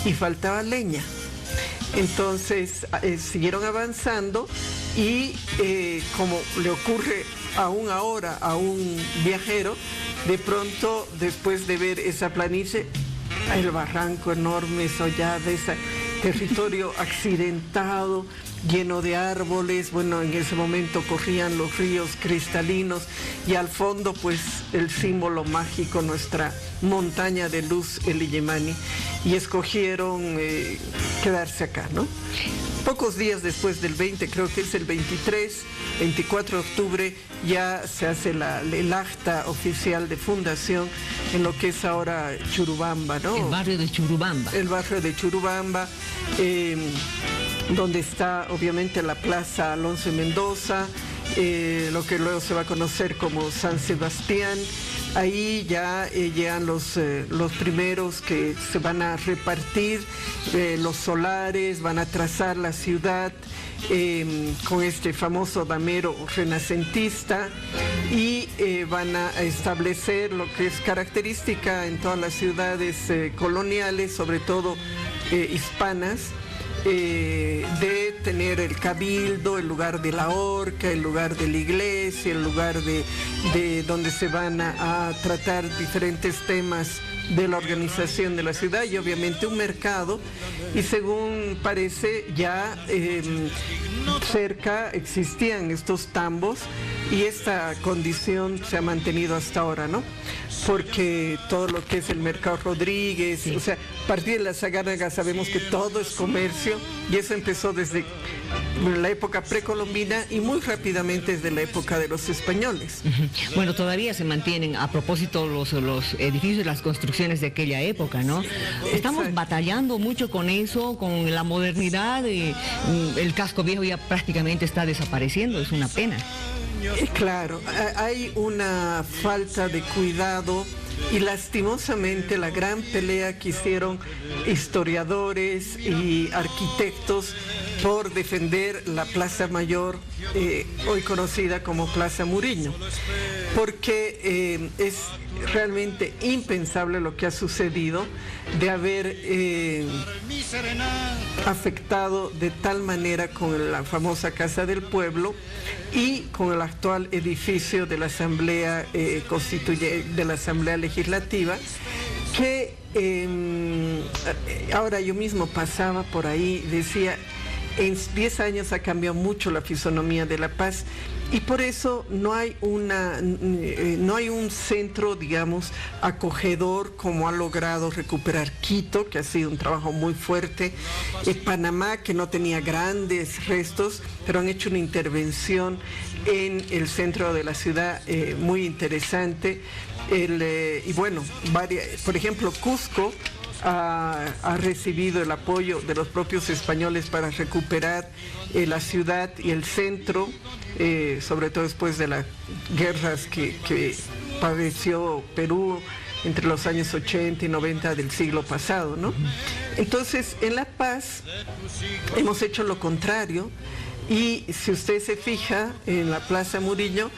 [SPEAKER 16] y faltaba leña. Entonces siguieron avanzando y como le ocurre aún ahora a un viajero, de pronto, después de ver esa planicie, el barranco enorme, sollada, ese territorio accidentado, lleno de árboles. Bueno, en ese momento corrían los ríos cristalinos, y al fondo, pues, el símbolo mágico, nuestra montaña de luz, el Illimani, y escogieron quedarse acá, ¿no? Pocos días después del 20, creo que es el 24 de octubre, ya se hace el acta oficial de fundación en lo que es ahora Churubamba, ¿no?
[SPEAKER 2] El barrio de Churubamba.
[SPEAKER 16] El barrio de Churubamba, donde está obviamente la Plaza Alonso Mendoza, lo que luego se va a conocer como San Sebastián. Ahí ya llegan los primeros que se van a repartir los solares, van a trazar la ciudad con este famoso damero renacentista, y van a establecer lo que es característica en todas las ciudades coloniales, sobre todo hispanas, de tener el cabildo, el lugar de la horca, el lugar de la iglesia, el lugar de donde se van a tratar diferentes temas de la organización de la ciudad y obviamente un mercado, y según parece ya cerca existían estos tambos y esta condición se ha mantenido hasta ahora, ¿no? Porque todo lo que es el Mercado Rodríguez, o sea, a partir de la Sagárnaga sabemos que todo es comercio y eso empezó desde la época precolombina y muy rápidamente desde la época de los españoles.
[SPEAKER 2] Bueno, todavía se mantienen, a propósito, los edificios y las construcciones de aquella época, ¿no? Estamos batallando mucho con eso, con la modernidad, el casco viejo ya prácticamente está desapareciendo, es una pena.
[SPEAKER 16] Claro, hay una falta de cuidado y lastimosamente la gran pelea que hicieron historiadores y arquitectos por defender la Plaza Mayor, hoy conocida como Plaza Muriño, porque es realmente impensable lo que ha sucedido de haber afectado de tal manera con la famosa Casa del Pueblo y con el actual edificio de la Asamblea de la Asamblea Legislativa, que ahora yo mismo pasaba por ahí, decía, en 10 años ha cambiado mucho la fisonomía de La Paz y por eso no hay un centro, digamos, acogedor como ha logrado recuperar Quito, que ha sido un trabajo muy fuerte, Panamá, que no tenía grandes restos, pero han hecho una intervención en el centro de la ciudad muy interesante, y bueno, por ejemplo, Cusco ha recibido el apoyo de los propios españoles para recuperar la ciudad y el centro, sobre todo después de las guerras que padeció Perú entre los años 80 y 90 del siglo pasado, ¿no? Entonces, en La Paz hemos hecho lo contrario y si usted se fija en la Plaza Murillo,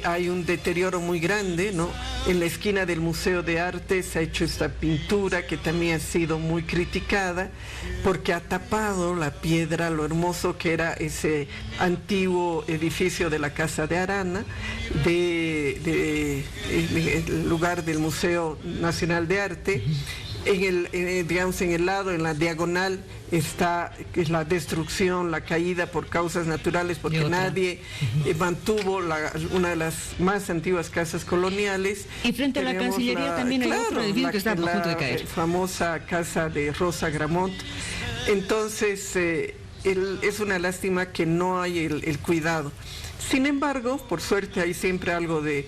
[SPEAKER 16] hay un deterioro muy grande, ¿no? En la esquina del Museo de Arte se ha hecho esta pintura que también ha sido muy criticada porque ha tapado la piedra, lo hermoso que era ese antiguo edificio de la Casa de Arana, el lugar del Museo Nacional de Arte. Digamos, en el lado, en la diagonal, está la destrucción, la caída por causas naturales, porque nadie mantuvo una de las más antiguas casas coloniales.
[SPEAKER 2] Y frente a la Cancillería también hay otro edificio que está a punto de caer.
[SPEAKER 16] La famosa casa de Rosa Gramont. Entonces, es una lástima que no hay el cuidado. Sin embargo, por suerte hay siempre algo de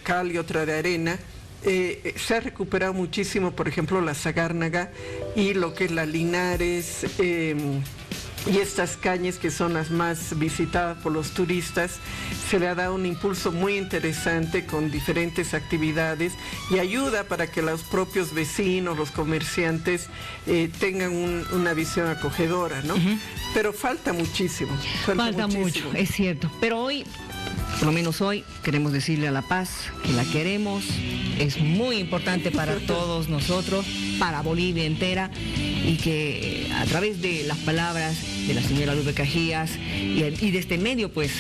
[SPEAKER 16] cal y otra de arena. Se ha recuperado muchísimo, por ejemplo, la Sagárnaga y lo que es la Linares y estas calles que son las más visitadas por los turistas. Se le ha dado un impulso muy interesante con diferentes actividades y ayuda para que los propios vecinos, los comerciantes tengan una visión acogedora, ¿no? Pero falta muchísimo.
[SPEAKER 2] Falta mucho, es cierto. Pero hoy, por lo menos hoy, queremos decirle a La Paz que la queremos, es muy importante para todos nosotros, para Bolivia entera, y que a través de las palabras de la señora Lupe Cajías y de este medio, pues,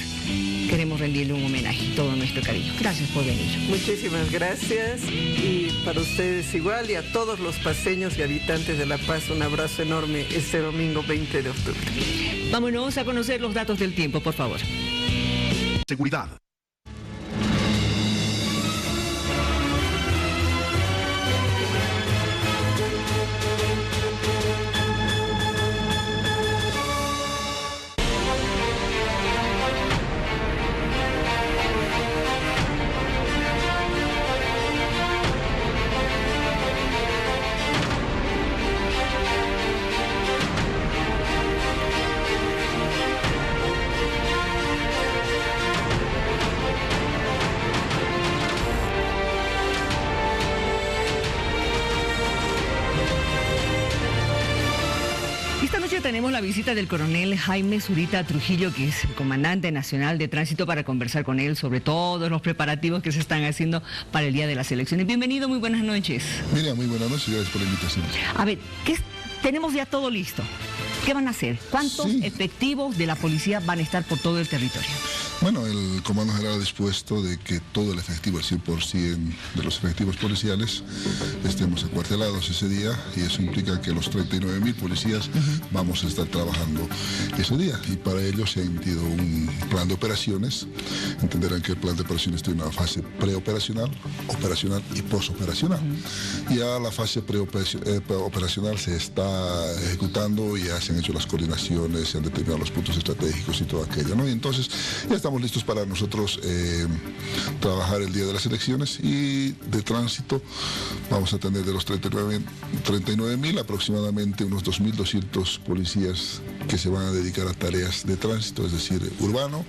[SPEAKER 2] queremos rendirle un homenaje, todo nuestro cariño. Gracias por venir.
[SPEAKER 16] Muchísimas gracias, y para ustedes igual, y a todos los paseños y habitantes de La Paz, un abrazo enorme este domingo 20 de octubre.
[SPEAKER 2] Vámonos a conocer los datos del tiempo, por favor.
[SPEAKER 17] Seguridad.
[SPEAKER 2] Tenemos la visita del coronel Jaime Zurita Trujillo, que es el comandante nacional de tránsito, para conversar con él sobre todos los preparativos que se están haciendo para el día de las elecciones. Bienvenido, muy buenas noches.
[SPEAKER 18] Miriam, muy buenas noches, gracias por la invitación.
[SPEAKER 2] A ver, tenemos ya todo listo. ¿Qué van a hacer? ¿Cuántos efectivos de la policía van a estar por todo el territorio?
[SPEAKER 18] Bueno, el Comando General ha dispuesto de que todo el efectivo, el 100% de los efectivos policiales, estemos acuartelados ese día, y eso implica que los 39.000 policías vamos a estar trabajando ese día, y para ello se ha emitido un plan de operaciones. Entenderán que el plan de operaciones tiene una fase preoperacional, operacional y posoperacional. Ya la fase preoperacional se está ejecutando, ya se han hecho las coordinaciones, se han determinado los puntos estratégicos y todo aquello, ¿no? Y entonces ya estamos listos para nosotros trabajar el día de las elecciones, y de tránsito vamos a tener de los 39.000 aproximadamente unos 2.200 policías que se van a dedicar a tareas de tránsito, es decir, urbano,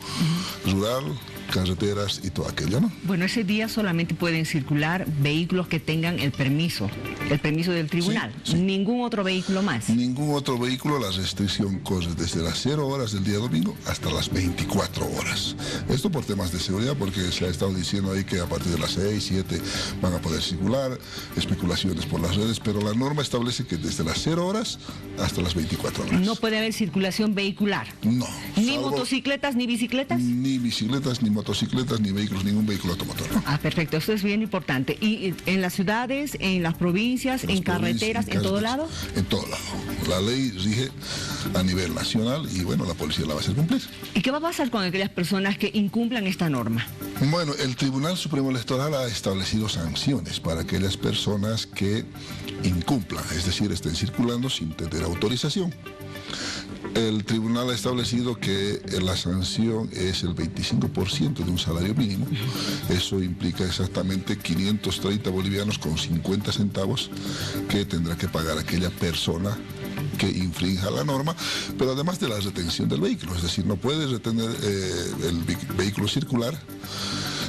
[SPEAKER 18] rural, carreteras y todo aquello, ¿no?
[SPEAKER 2] Bueno, ese día solamente pueden circular vehículos que tengan el permiso del tribunal.
[SPEAKER 18] Sí.
[SPEAKER 2] Ningún otro vehículo más.
[SPEAKER 18] Ningún otro vehículo. La restricción corre desde las 0 horas del día domingo hasta las 24 horas. Esto por temas de seguridad, porque se ha estado diciendo ahí que a partir de las 6, 7 van a poder circular, especulaciones por las redes, pero la norma establece que desde las 0 horas hasta las 24 horas.
[SPEAKER 2] No puede haber circulación vehicular.
[SPEAKER 18] No.
[SPEAKER 2] Ni motocicletas, ni bicicletas.
[SPEAKER 18] Ni bicicletas, ni motocicletas, ni vehículos, ningún vehículo automotor.
[SPEAKER 2] Ah, perfecto, eso es bien importante. ¿Y en las ciudades, en las provincias, en carreteras, en todo lado?
[SPEAKER 18] En todo lado. La ley rige a nivel nacional y bueno, la policía la va a hacer cumplir.
[SPEAKER 2] ¿Y qué va a pasar con aquellas personas que incumplan esta norma?
[SPEAKER 18] Bueno, el Tribunal Supremo Electoral ha establecido sanciones para aquellas personas que incumplan, es decir, estén circulando sin tener autorización. El tribunal ha establecido que la sanción es el 25% de un salario mínimo. Eso implica exactamente 530 bolivianos con 50 centavos que tendrá que pagar aquella persona que infrinja la norma, pero además de la retención del vehículo, es decir, no puede retener el vehículo circular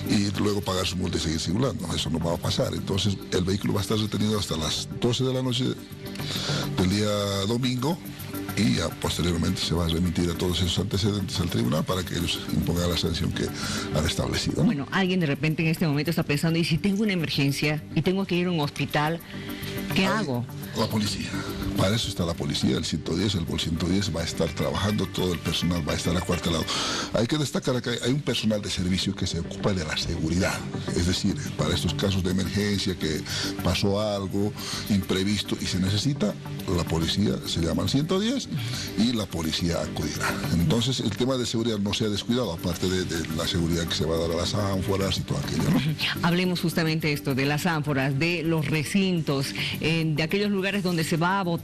[SPEAKER 18] y luego pagar su multa y seguir circulando. Eso no va a pasar. Entonces el vehículo va a estar retenido hasta las 12 de la noche del día domingo, y ya posteriormente se va a remitir a todos esos antecedentes al tribunal para que ellos impongan la sanción que han establecido, ¿no?
[SPEAKER 2] Bueno, alguien de repente en este momento está pensando, ¿y si tengo una emergencia y tengo que ir a un hospital, qué hago?
[SPEAKER 18] La policía. Para eso está la policía, el 110, el BOL 110 va a estar trabajando, todo el personal va a estar acuartelado. Hay que destacar que hay un personal de servicio que se ocupa de la seguridad, es decir, para estos casos de emergencia, que pasó algo imprevisto y se necesita, la policía se llama al 110 y la policía acudirá. Entonces el tema de seguridad no se ha descuidado, aparte de la seguridad que se va a dar a las ánforas y todo aquello, ¿no?
[SPEAKER 2] Hablemos justamente de esto, de las ánforas, de los recintos, de aquellos lugares donde se va a votar.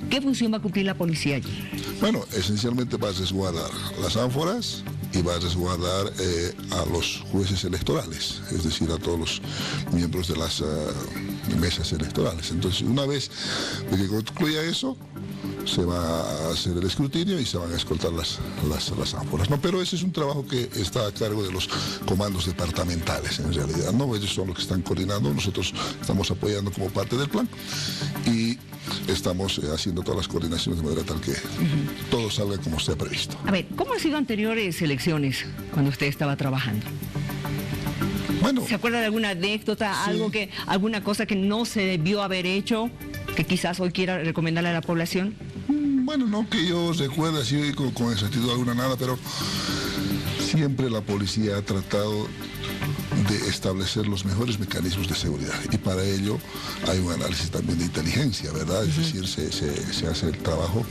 [SPEAKER 2] ¿Qué función va a cumplir la policía allí?
[SPEAKER 18] Bueno, esencialmente va a resguardar las ánforas y va a resguardar a los jueces electorales, es decir, a todos los miembros de las mesas electorales. Entonces, una vez que concluya eso, se va a hacer el escrutinio y se van a escoltar las ánforas, ¿no? Pero ese es un trabajo que está a cargo de los comandos departamentales, en realidad, ¿no? Ellos son los que están coordinando, nosotros estamos apoyando como parte del plan y estamos haciendo todas las coordinaciones de manera tal que todo salga como se ha previsto.
[SPEAKER 2] A ver, ¿cómo han sido anteriores elecciones cuando usted estaba trabajando?
[SPEAKER 18] Bueno,
[SPEAKER 2] ¿se acuerda de alguna anécdota,
[SPEAKER 18] sí,
[SPEAKER 2] alguna cosa que no se debió haber hecho, que quizás hoy quiera recomendarle a la población?
[SPEAKER 18] Bueno, no que yo recuerde así con exactitud alguna nada, pero siempre la policía ha tratado de establecer los mejores mecanismos de seguridad y para ello hay un análisis también de inteligencia, ¿verdad? Es decir, se hace el trabajo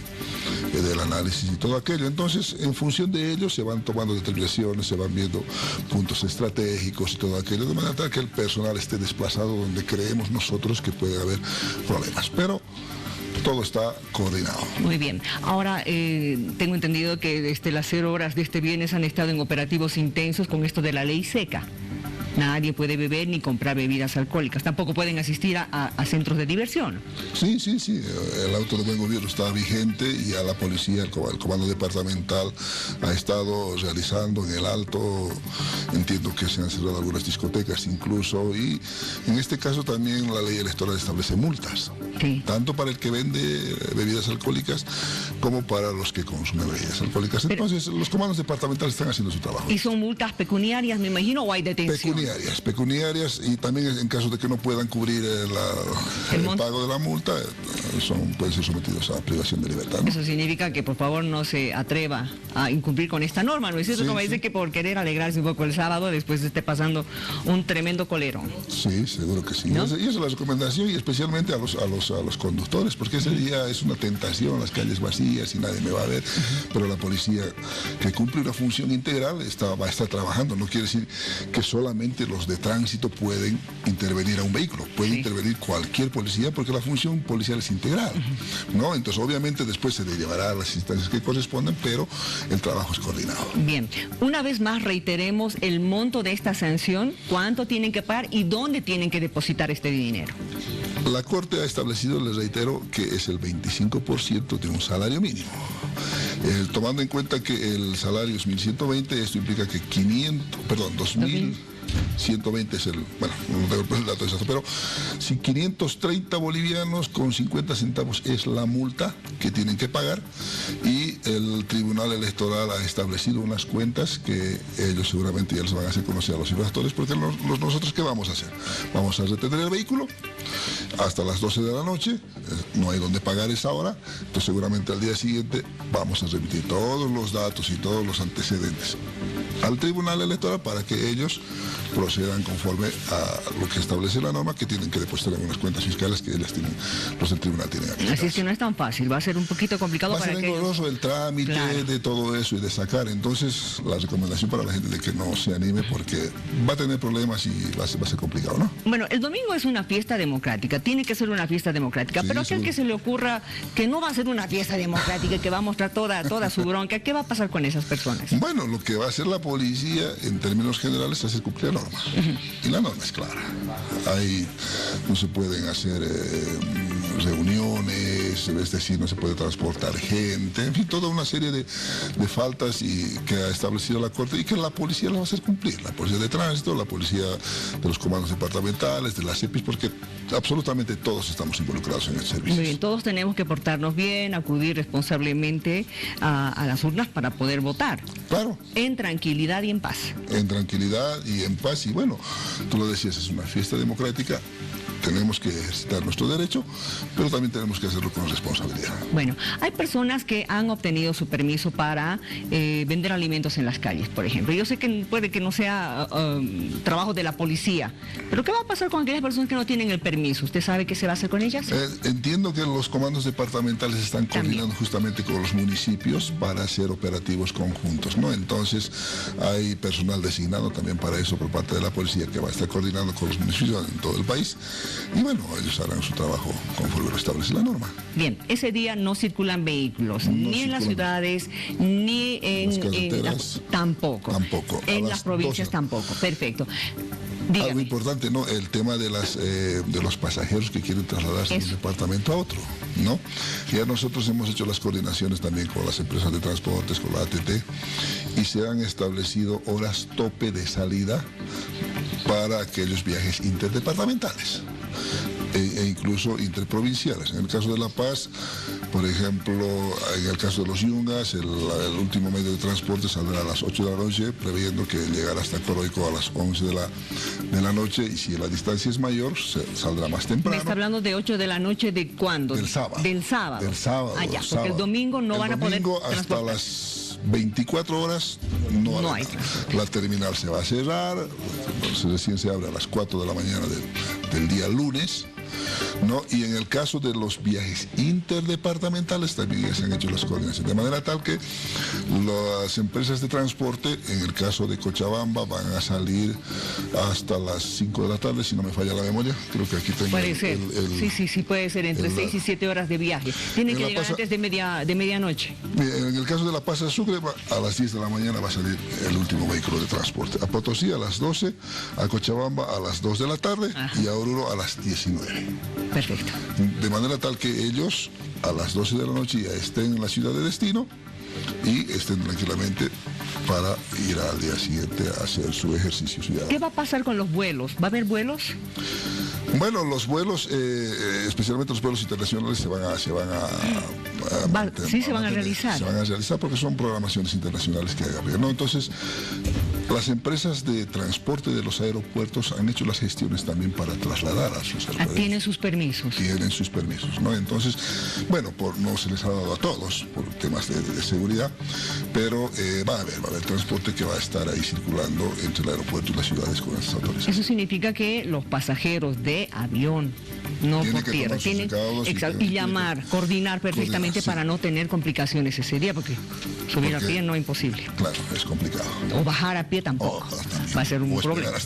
[SPEAKER 18] del análisis y todo aquello. Entonces, en función de ello se van tomando determinaciones, se van viendo puntos estratégicos y todo aquello, de manera tal que el personal esté desplazado donde creemos nosotros que puede haber problemas. Pero todo está coordinado.
[SPEAKER 2] Muy bien. Ahora, tengo entendido que desde las 0 horas de este viernes han estado en operativos intensos con esto de la ley seca. Nadie puede beber ni comprar bebidas alcohólicas. Tampoco pueden asistir a centros de diversión.
[SPEAKER 18] Sí. El auto de buen gobierno está vigente y a la policía, el comando departamental ha estado realizando en el alto. Entiendo que se han cerrado algunas discotecas incluso y en este caso también la ley electoral establece multas.
[SPEAKER 2] Sí.
[SPEAKER 18] Tanto para el que vende bebidas alcohólicas como para los que consumen bebidas alcohólicas. Entonces los comandos departamentales están haciendo su trabajo.
[SPEAKER 2] ¿Y son multas pecuniarias, me imagino, o hay detención?
[SPEAKER 18] pecuniarias, y también en caso de que no puedan cubrir el pago de la multa, pueden ser sometidos a privación de libertad, ¿no?
[SPEAKER 2] Eso significa que por favor no se atreva a incumplir con esta norma, ¿no es cierto? Como dice que por querer alegrarse un poco el sábado, después esté pasando un tremendo colero.
[SPEAKER 18] Sí, seguro que sí. ¿No? Y esa es la recomendación, y especialmente a los conductores, porque ese día es una tentación, las calles vacías y nadie me va a ver, pero la policía que cumple una función integral va a estar trabajando. No quiere decir que solamente los de tránsito pueden intervenir a un vehículo, puede intervenir cualquier policía, porque la función policial es integral, ¿no? Entonces obviamente después se le llevará a las instancias que corresponden, pero el trabajo es coordinado.
[SPEAKER 2] Bien, una vez más reiteremos el monto de esta sanción, cuánto tienen que pagar y dónde tienen que depositar este dinero.
[SPEAKER 18] La Corte ha establecido, les reitero, que es el 25% de un salario mínimo. Tomando en cuenta que el salario es 1.120, esto implica que 2.120 es bueno, no tengo el dato exacto, pero si 530 bolivianos con 50 centavos es la multa que tienen que pagar, y el Tribunal Electoral ha establecido unas cuentas que ellos seguramente ya les van a hacer conocer a los infractores, porque nosotros ¿qué vamos a hacer? Vamos a retener el vehículo hasta las 12 de la noche, no hay donde pagar esa hora, entonces seguramente al día siguiente vamos a remitir todos los datos y todos los antecedentes al Tribunal Electoral para que ellos procedan conforme a lo que establece la norma, que tienen que depositar en unas cuentas fiscales que ellas tienen, los del tribunal tienen aquí.
[SPEAKER 2] Así es que no es tan fácil, va a ser un poquito complicado para que...
[SPEAKER 18] Va a ser engorroso el trámite de todo eso y de sacar, entonces la recomendación para la gente de que no se anime, porque va a tener problemas y va a ser complicado, ¿no?
[SPEAKER 2] Bueno, el domingo es una fiesta democrática, tiene que ser una fiesta democrática, pero aquel que se le ocurra que no va a ser una fiesta democrática, que va a mostrar toda su bronca, ¿qué va a pasar con esas personas?
[SPEAKER 18] Bueno, lo que va a hacer la policía en términos generales es hacer cumplir la norma. Y la norma es clara. Ahí no se pueden hacer reuniones, es decir, no se puede transportar gente, en fin, toda una serie de faltas que ha establecido la Corte y que la policía las va a hacer cumplir. La policía de tránsito, la policía de los comandos departamentales, de las EPIs, porque absolutamente todos estamos involucrados en el servicio.
[SPEAKER 2] Muy bien, todos tenemos que portarnos bien, acudir responsablemente a las urnas para poder votar.
[SPEAKER 18] Claro.
[SPEAKER 2] En tranquilidad y en paz.
[SPEAKER 18] En tranquilidad y en paz, y bueno, tú lo decías, es una fiesta democrática. Tenemos que ejercitar nuestro derecho, pero también tenemos que hacerlo con responsabilidad.
[SPEAKER 2] Bueno, hay personas que han obtenido su permiso para vender alimentos en las calles, por ejemplo. Yo sé que puede que no sea trabajo de la policía, pero ¿qué va a pasar con aquellas personas que no tienen el permiso? ¿Usted sabe qué se va a hacer con ellas?
[SPEAKER 18] Entiendo que los comandos departamentales están coordinando justamente con los municipios para hacer operativos conjuntos, ¿no? Entonces hay personal designado también para eso por parte de la policía, que va a estar coordinando con los municipios en todo el país. Y bueno, ellos harán su trabajo conforme lo establece la norma.
[SPEAKER 2] Bien, ese día no circulan vehículos, ni en las ciudades, ni en las carreteras, tampoco. En las provincias 12. Tampoco. Perfecto. Dígame.
[SPEAKER 18] Algo importante, ¿no? El tema de los pasajeros que quieren trasladarse de un departamento a otro, ¿no? Ya nosotros hemos hecho las coordinaciones también con las empresas de transportes, con la ATT, y se han establecido horas tope de salida para aquellos viajes interdepartamentales e incluso interprovinciales. En el caso de La Paz, por ejemplo, en el caso de los Yungas, el último medio de transporte saldrá a las 8 de la noche, previendo que llegará hasta Coroico a las 11 de la noche, y si la distancia es mayor, saldrá más temprano.
[SPEAKER 2] ¿Me está hablando de 8 de la noche de cuándo?
[SPEAKER 18] Del sábado.
[SPEAKER 2] Del sábado.
[SPEAKER 18] Del sábado.
[SPEAKER 2] Ah, ya, porque el domingo no van a poder
[SPEAKER 18] hasta las 24 horas no hay. La terminal se va a cerrar, recién se abre a las 4 de la mañana del día lunes, ¿no? Y en el caso de los viajes interdepartamentales también ya se han hecho las coordinaciones, de manera tal que las empresas de transporte, en el caso de Cochabamba, van a salir hasta las 5 de la tarde, si no me falla la memoria. Creo que aquí tengo
[SPEAKER 2] puede ser. Sí, puede ser entre 6 y 7 horas de viaje. Tienen que llegar antes de medianoche.
[SPEAKER 18] En el caso de La Paz a Sucre, a las 10 de la mañana va a salir el último vehículo de transporte. A Potosí a las 12, a Cochabamba a las 2 de la tarde. Ajá. Y a Oruro a las 19.
[SPEAKER 2] Perfecto.
[SPEAKER 18] De manera tal que ellos a las 12 de la noche ya estén en la ciudad de destino y estén tranquilamente para ir al día siguiente a hacer su ejercicio ciudadano.
[SPEAKER 2] ¿Qué va a pasar con los vuelos? ¿Va a haber vuelos?
[SPEAKER 18] Bueno, los vuelos, especialmente los vuelos internacionales, se van a
[SPEAKER 2] realizar.
[SPEAKER 18] Se van a realizar porque son programaciones internacionales que hay, ¿no? Entonces, Las empresas de transporte de los aeropuertos han hecho las gestiones también para trasladar a sus aeropuertos.
[SPEAKER 2] Tienen sus permisos.
[SPEAKER 18] Tienen sus permisos, ¿no? Entonces, bueno, no se les ha dado a todos por temas de seguridad, pero va a haber transporte que va a estar ahí circulando entre el aeropuerto y las ciudades con estas autorizaciones.
[SPEAKER 2] Eso significa que los pasajeros de avión, no por tierra, tienen y llamar, coordinar perfectamente para no tener complicaciones ese día, porque subir a pie no es imposible.
[SPEAKER 18] Claro, es complicado.
[SPEAKER 2] O bajar a pie tampoco. Va a ser un problema.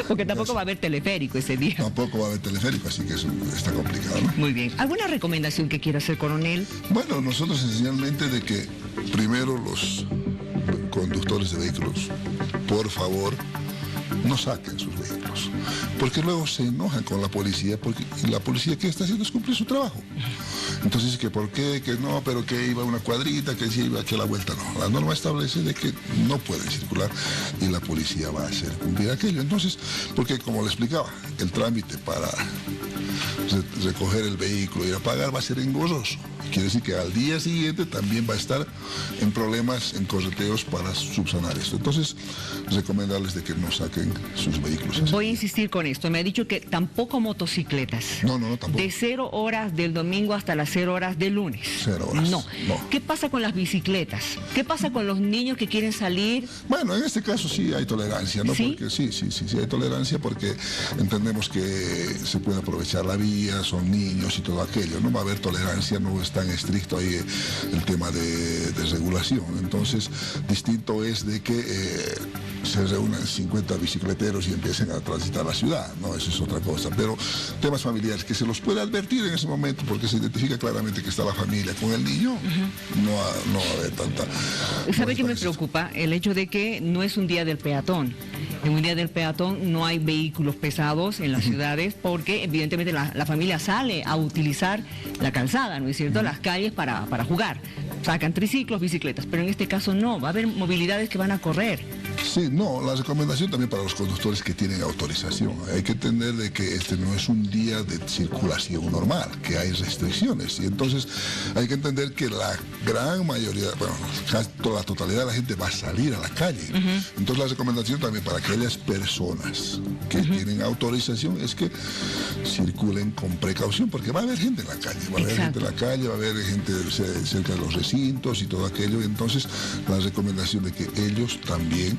[SPEAKER 2] Porque tampoco va a haber teleférico ese día.
[SPEAKER 18] Tampoco va a haber teleférico, así que eso está complicado, ¿no?
[SPEAKER 2] Muy bien. ¿Alguna recomendación que quiera hacer, coronel?
[SPEAKER 18] Bueno, nosotros esencialmente de que primero los conductores de vehículos, por favor, no saquen sus vehículos, porque luego se enojan con la policía, porque la policía ¿qué está haciendo? Es cumplir su trabajo. Entonces, que por qué, que no, pero que iba una cuadrita, que sí iba aquí a la vuelta, no. La norma establece de que no pueden circular y la policía va a hacer cumplir aquello. Entonces, porque como le explicaba, el trámite para recoger el vehículo y ir a pagar va a ser engorroso. Quiere decir que al día siguiente también va a estar en problemas, en correteos para subsanar esto. Entonces, recomendarles de que no saquen sus vehículos.
[SPEAKER 2] Voy a insistir con esto. Me ha dicho que tampoco motocicletas.
[SPEAKER 18] No, tampoco.
[SPEAKER 2] De 0 horas del domingo hasta las 0 horas del lunes.
[SPEAKER 18] 0 horas.
[SPEAKER 2] No. ¿Qué pasa con las bicicletas? ¿Qué pasa con los niños que quieren salir?
[SPEAKER 18] Bueno, en este caso sí hay tolerancia, ¿no?
[SPEAKER 2] ¿Sí?
[SPEAKER 18] Porque sí hay tolerancia porque entendemos que se puede aprovechar la vía, son niños y todo aquello. No va a haber tolerancia, no es tan estricto ahí el tema de regulación. Entonces, distinto es de que se reúnan 50 bicicleteros y empiecen a transitar la ciudad, ¿no? Eso es otra cosa. Pero temas familiares que se los puede advertir en ese momento porque se identifica claramente que está la familia con el niño, no va a haber tanta...
[SPEAKER 2] ¿Sabe qué me preocupa? El hecho de que no es un día del peatón. En un día del peatón no hay vehículos pesados en las ciudades porque evidentemente la familia sale a utilizar la calzada, ¿no es cierto? Las calles para jugar. Sacan triciclos, bicicletas, pero en este caso no, va a haber movilidades que van a correr.
[SPEAKER 18] Sí, no, la recomendación también para los conductores que tienen autorización. Hay que entender de que este no es un día de circulación normal, que hay restricciones. Y entonces hay que entender que la gran mayoría, bueno, la totalidad de la gente va a salir a la calle. Entonces la recomendación también para aquellas personas que tienen autorización es que circulen con precaución, porque va a haber gente en la calle, va a haber gente en la calle, va a haber gente cerca de los recintos y todo aquello. Entonces la recomendación de que ellos también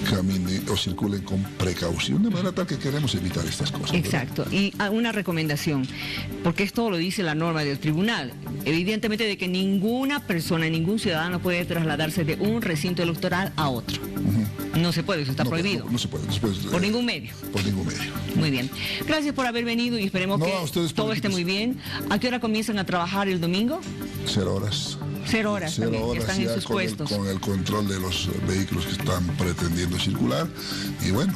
[SPEAKER 18] caminen o circulen con precaución, de manera tal que queremos evitar estas cosas.
[SPEAKER 2] Exacto. ¿Verdad? Y una recomendación, porque esto lo dice la norma del tribunal, evidentemente de que ninguna persona, ningún ciudadano puede trasladarse de un recinto electoral a otro. No se puede, eso está prohibido.
[SPEAKER 18] No se puede.
[SPEAKER 2] Por ningún medio.
[SPEAKER 18] Por ningún medio.
[SPEAKER 2] Muy bien. Gracias por haber venido y esperemos que todo esté muy bien. ¿A qué hora comienzan a trabajar el domingo?
[SPEAKER 18] 0 horas.
[SPEAKER 2] 0 horas.
[SPEAKER 18] 0
[SPEAKER 2] también.
[SPEAKER 18] horas
[SPEAKER 2] Están en sus
[SPEAKER 18] con
[SPEAKER 2] puestos.
[SPEAKER 18] Con el control de los vehículos que están pretendiendo circular. Y bueno,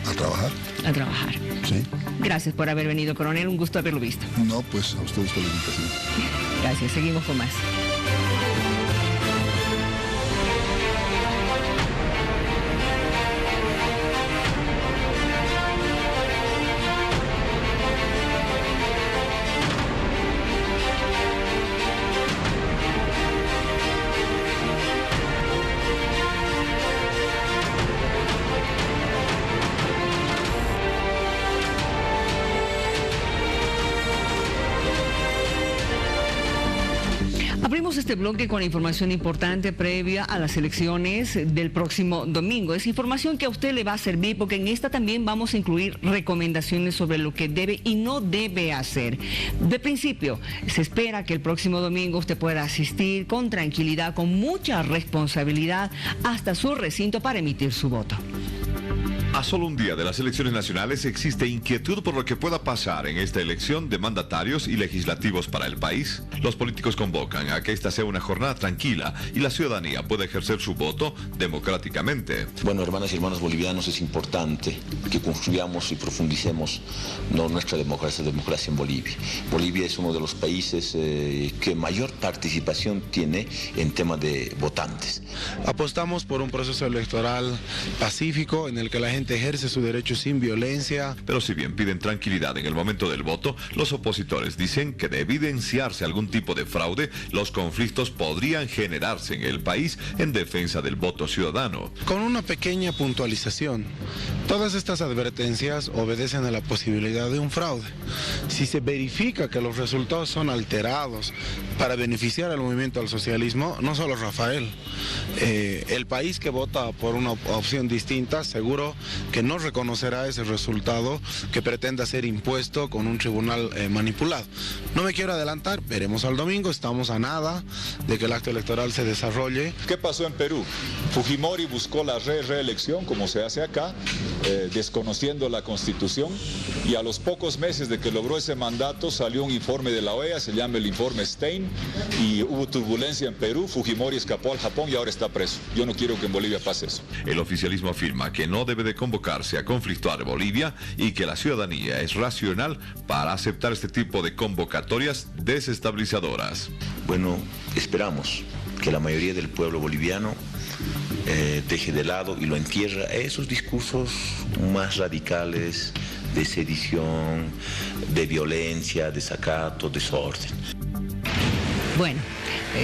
[SPEAKER 18] a trabajar.
[SPEAKER 2] A trabajar.
[SPEAKER 18] Sí.
[SPEAKER 2] Gracias por haber venido, coronel. Un gusto haberlo visto.
[SPEAKER 18] No, pues a ustedes por la invitación.
[SPEAKER 2] Gracias. Seguimos con más. Abrimos este bloque con información importante previa a las elecciones del próximo domingo. Es información que a usted le va a servir porque en esta también vamos a incluir recomendaciones sobre lo que debe y no debe hacer. De principio, se espera que el próximo domingo usted pueda asistir con tranquilidad, con mucha responsabilidad hasta su recinto para emitir su voto.
[SPEAKER 19] A solo un día de las elecciones nacionales existe inquietud por lo que pueda pasar en esta elección de mandatarios y legislativos para el país. Los políticos convocan a que esta sea una jornada tranquila y la ciudadanía pueda ejercer su voto democráticamente.
[SPEAKER 5] Bueno, hermanas y hermanos bolivianos, es importante que construyamos y profundicemos nuestra democracia en Bolivia. Bolivia es uno de los países que mayor participación tiene en tema de votantes.
[SPEAKER 4] Apostamos por un proceso electoral pacífico en el que la gente
[SPEAKER 20] gente ejerce su derecho sin violencia.
[SPEAKER 19] Pero si bien piden tranquilidad en el momento del voto, los opositores dicen que de evidenciarse algún tipo de fraude, los conflictos podrían generarse en el país en defensa del voto ciudadano.
[SPEAKER 20] Con una pequeña puntualización, todas estas advertencias obedecen a la posibilidad de un fraude. Si se verifica que los resultados son alterados para beneficiar al movimiento al socialismo, no solo Rafael, el país que vota por una opción distinta seguro que no reconocerá ese resultado que pretenda ser impuesto con un tribunal manipulado. No me quiero adelantar, veremos al domingo, estamos a nada de que el acto electoral se desarrolle.
[SPEAKER 21] ¿Qué pasó en Perú? Fujimori buscó la reelección, como se hace acá, desconociendo la Constitución, y a los pocos meses de que logró ese mandato salió un informe de la OEA, se llama el informe Stein, y hubo turbulencia en Perú, Fujimori escapó al Japón y ahora está preso. Yo no quiero que en Bolivia pase eso.
[SPEAKER 19] El oficialismo afirma que no debe de convocarse a conflictuar Bolivia y que la ciudadanía es racional para aceptar este tipo de convocatorias desestabilizadoras.
[SPEAKER 5] Bueno, esperamos que la mayoría del pueblo boliviano deje de lado y lo entierra esos discursos más radicales de sedición, de violencia, desacato, desorden.
[SPEAKER 2] Bueno,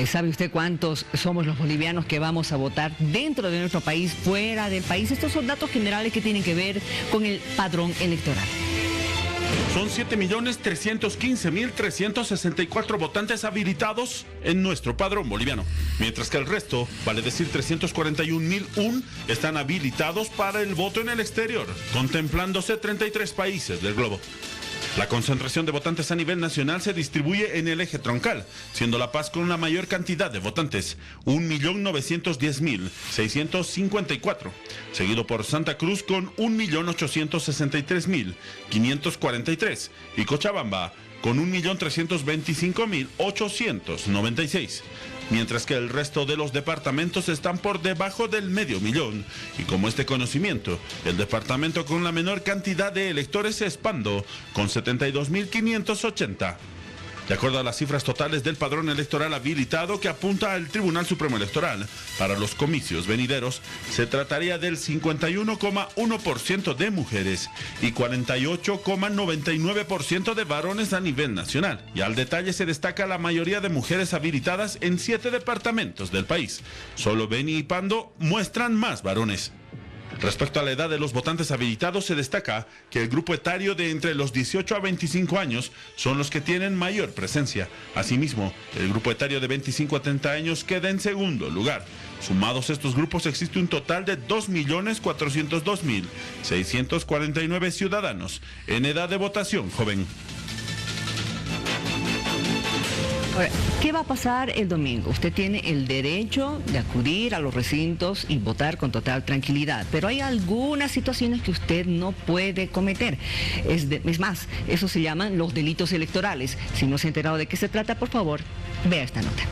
[SPEAKER 2] ¿sabe usted cuántos somos los bolivianos que vamos a votar dentro de nuestro país, fuera del país? Estos son datos generales que tienen que ver con el padrón electoral.
[SPEAKER 6] Son 7.315.364 votantes habilitados en nuestro padrón boliviano, mientras que el resto, vale decir 341.001, están habilitados para el voto en el exterior, contemplándose 33 países del globo. La concentración de votantes a nivel nacional se distribuye en el eje troncal, siendo La Paz con la mayor cantidad de votantes, 1.910.654, seguido por Santa Cruz con 1.863.543 y Cochabamba con 1.325.896, mientras que el resto de los departamentos están por debajo del 500.000, y como este conocimiento, el departamento con la menor cantidad de electores es Pando, con 72.580. De acuerdo a las cifras totales del padrón electoral habilitado que apunta al Tribunal Supremo Electoral, para los comicios venideros se trataría del 51,1% de mujeres y 48,99% de varones a nivel nacional. Y al detalle se destaca la mayoría de mujeres habilitadas en 7 departamentos del país. Solo Beni y Pando muestran más varones. Respecto a la edad de los votantes habilitados, se destaca que el grupo etario de entre los 18 a 25 años son los que tienen mayor presencia. Asimismo, el grupo etario de 25 a 30 años queda en segundo lugar. Sumados estos grupos, existe un total de 2.402.649 ciudadanos en edad de votación joven.
[SPEAKER 2] Ahora, ¿qué va a pasar el domingo? Usted tiene el derecho de acudir a los recintos y votar con total tranquilidad, pero hay algunas situaciones que usted no puede cometer. Es más, eso se llaman los delitos electorales. Si no se ha enterado de qué se trata, por favor, vea esta nota.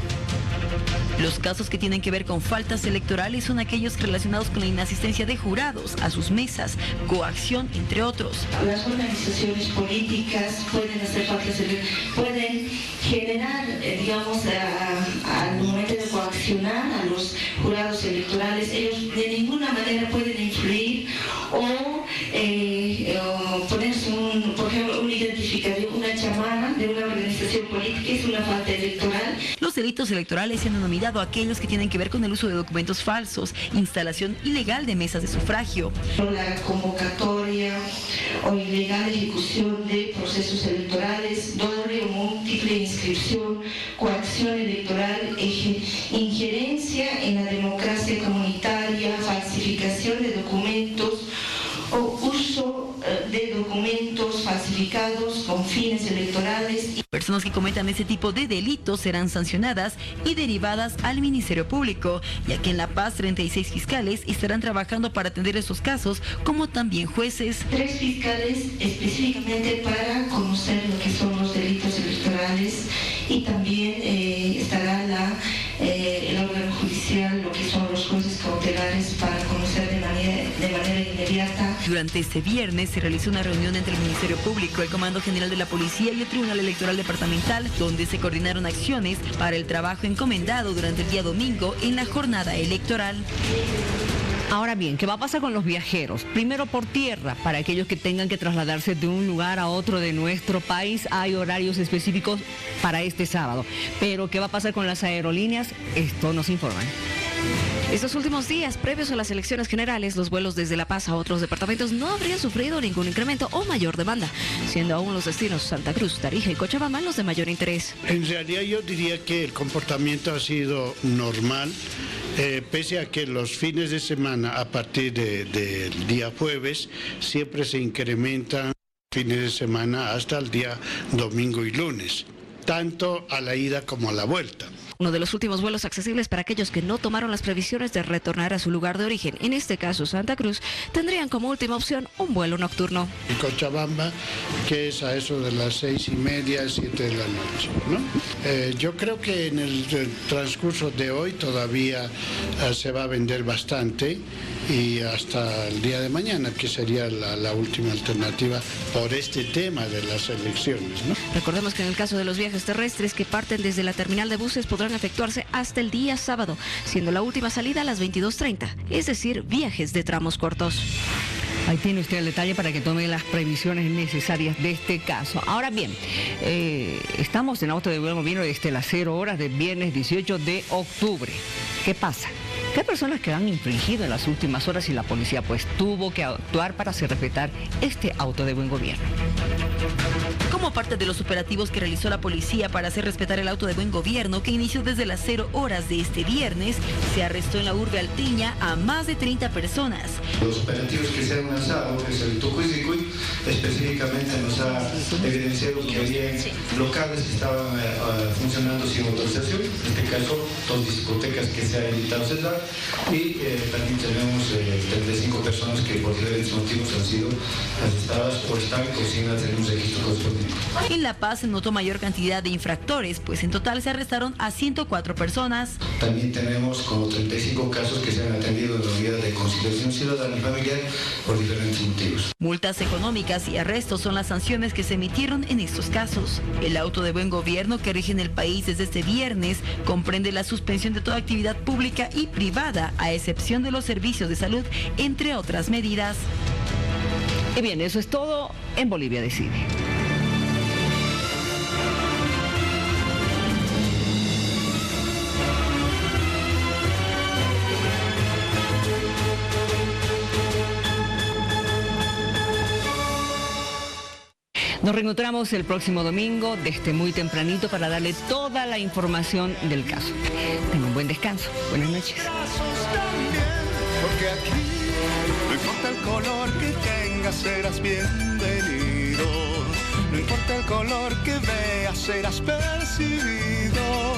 [SPEAKER 8] Los casos que tienen que ver con faltas electorales son aquellos relacionados con la inasistencia de jurados a sus mesas, coacción, entre otros.
[SPEAKER 22] Las organizaciones políticas pueden hacer faltas electorales, pueden generar, al momento de coaccionar a los jurados electorales, ellos de ninguna manera pueden influir o ponerse por ejemplo, un identificador, una chamana de una organización política es una falta electoral.
[SPEAKER 8] Los delitos electorales se han denominado aquellos que tienen que ver con el uso de documentos falsos, instalación ilegal de mesas de sufragio.
[SPEAKER 22] La convocatoria o ilegal ejecución de procesos electorales, doble o múltiple inscripción, coacción electoral, injerencia en la democracia comunitaria, falsificación de documentos o uso de documentos falsificados con fines electorales.
[SPEAKER 8] Personas que cometan ese tipo de delitos serán sancionadas y derivadas al Ministerio Público, ya que en La Paz 36 fiscales estarán trabajando para atender esos casos, como también jueces.
[SPEAKER 22] 3 fiscales específicamente para conocer lo que son los delitos electorales, y también estará el órgano judicial, lo que son los jueces cautelares, para conocer de manera inmediata.
[SPEAKER 8] Durante este viernes se realizó una reunión entre el Ministerio Público, el Comando General de la Policía y el Tribunal Electoral Departamental, donde se coordinaron acciones para el trabajo encomendado durante el día domingo en la jornada electoral.
[SPEAKER 2] Ahora bien, ¿qué va a pasar con los viajeros? Primero por tierra, para aquellos que tengan que trasladarse de un lugar a otro de nuestro país, hay horarios específicos para este sábado. Pero ¿qué va a pasar con las aerolíneas? Esto nos informan.
[SPEAKER 7] Estos últimos días, previos a las elecciones generales, los vuelos desde La Paz a otros departamentos no habrían sufrido ningún incremento o mayor demanda, siendo aún los destinos Santa Cruz, Tarija y Cochabamba los de mayor interés.
[SPEAKER 1] En realidad yo diría que el comportamiento ha sido normal. Pese a que los fines de semana a partir del día jueves siempre se incrementan fines de semana hasta el día domingo y lunes, tanto a la ida como a la vuelta.
[SPEAKER 7] Uno de los últimos vuelos accesibles para aquellos que no tomaron las previsiones de retornar a su lugar de origen, en este caso Santa Cruz, tendrían como última opción un vuelo nocturno.
[SPEAKER 1] Y Cochabamba, que es a eso de las 6:30, 7 de la noche, ¿no? Yo creo que en el transcurso de hoy todavía se va a vender bastante y hasta el día de mañana, que sería la última alternativa por este tema de las elecciones, ¿no?
[SPEAKER 7] Recordemos que en el caso de los viajes terrestres que parten desde la terminal de buses podrán efectuarse hasta el día sábado, siendo la última salida a las 22:30, es decir, viajes de tramos cortos.
[SPEAKER 2] Ahí tiene usted el detalle para que tome las previsiones necesarias de este caso. Ahora bien, estamos en auto de buen gobierno desde las 0 horas del viernes 18 de octubre. ¿Qué pasa? Que hay personas que han infringido en las últimas horas y la policía pues tuvo que actuar para hacer respetar este auto de buen gobierno.
[SPEAKER 8] Como parte de los operativos que realizó la policía para hacer respetar el auto de buen gobierno, que inició desde las 0 horas de este viernes, se arrestó en la urbe Altiña a más de 30 personas.
[SPEAKER 3] Los operativos que se han lanzado, que es el Tucuy, específicamente nos ha evidenciado que había locales que estaban funcionando sin autorización, en este caso 2 discotecas que se ha evitado cerrar y también tenemos 35 personas que por diferentes motivos han sido arrestadas o están consignadas en un registro correspondiente.
[SPEAKER 8] En La Paz se notó mayor cantidad de infractores, pues en total se arrestaron a 104 personas.
[SPEAKER 3] También tenemos como 35 casos que se han atendido en la unidad de conciliación ciudadana y familiar por diferentes motivos.
[SPEAKER 8] Multas económicas y arrestos son las sanciones que se emitieron en estos casos. El auto de buen gobierno que rige en el país desde este viernes comprende la suspensión de toda actividad pública y privada, a excepción de los servicios de salud, entre otras medidas.
[SPEAKER 2] Y bien, eso es todo en Bolivia Decide. Nos reencontramos el próximo domingo desde muy tempranito para darle toda la información del caso. Tengan un buen descanso. Buenas noches.
[SPEAKER 23] Porque aquí no importa el color que tengas, serás bienvenido. No importa el color que veas, serás percibido.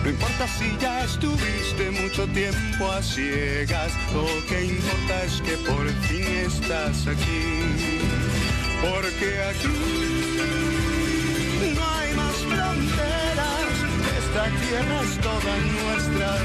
[SPEAKER 23] No importa si ya estuviste mucho tiempo a ciegas. Lo que importa es que por fin estás aquí. Porque aquí no hay más fronteras. Esta tierra es toda nuestra.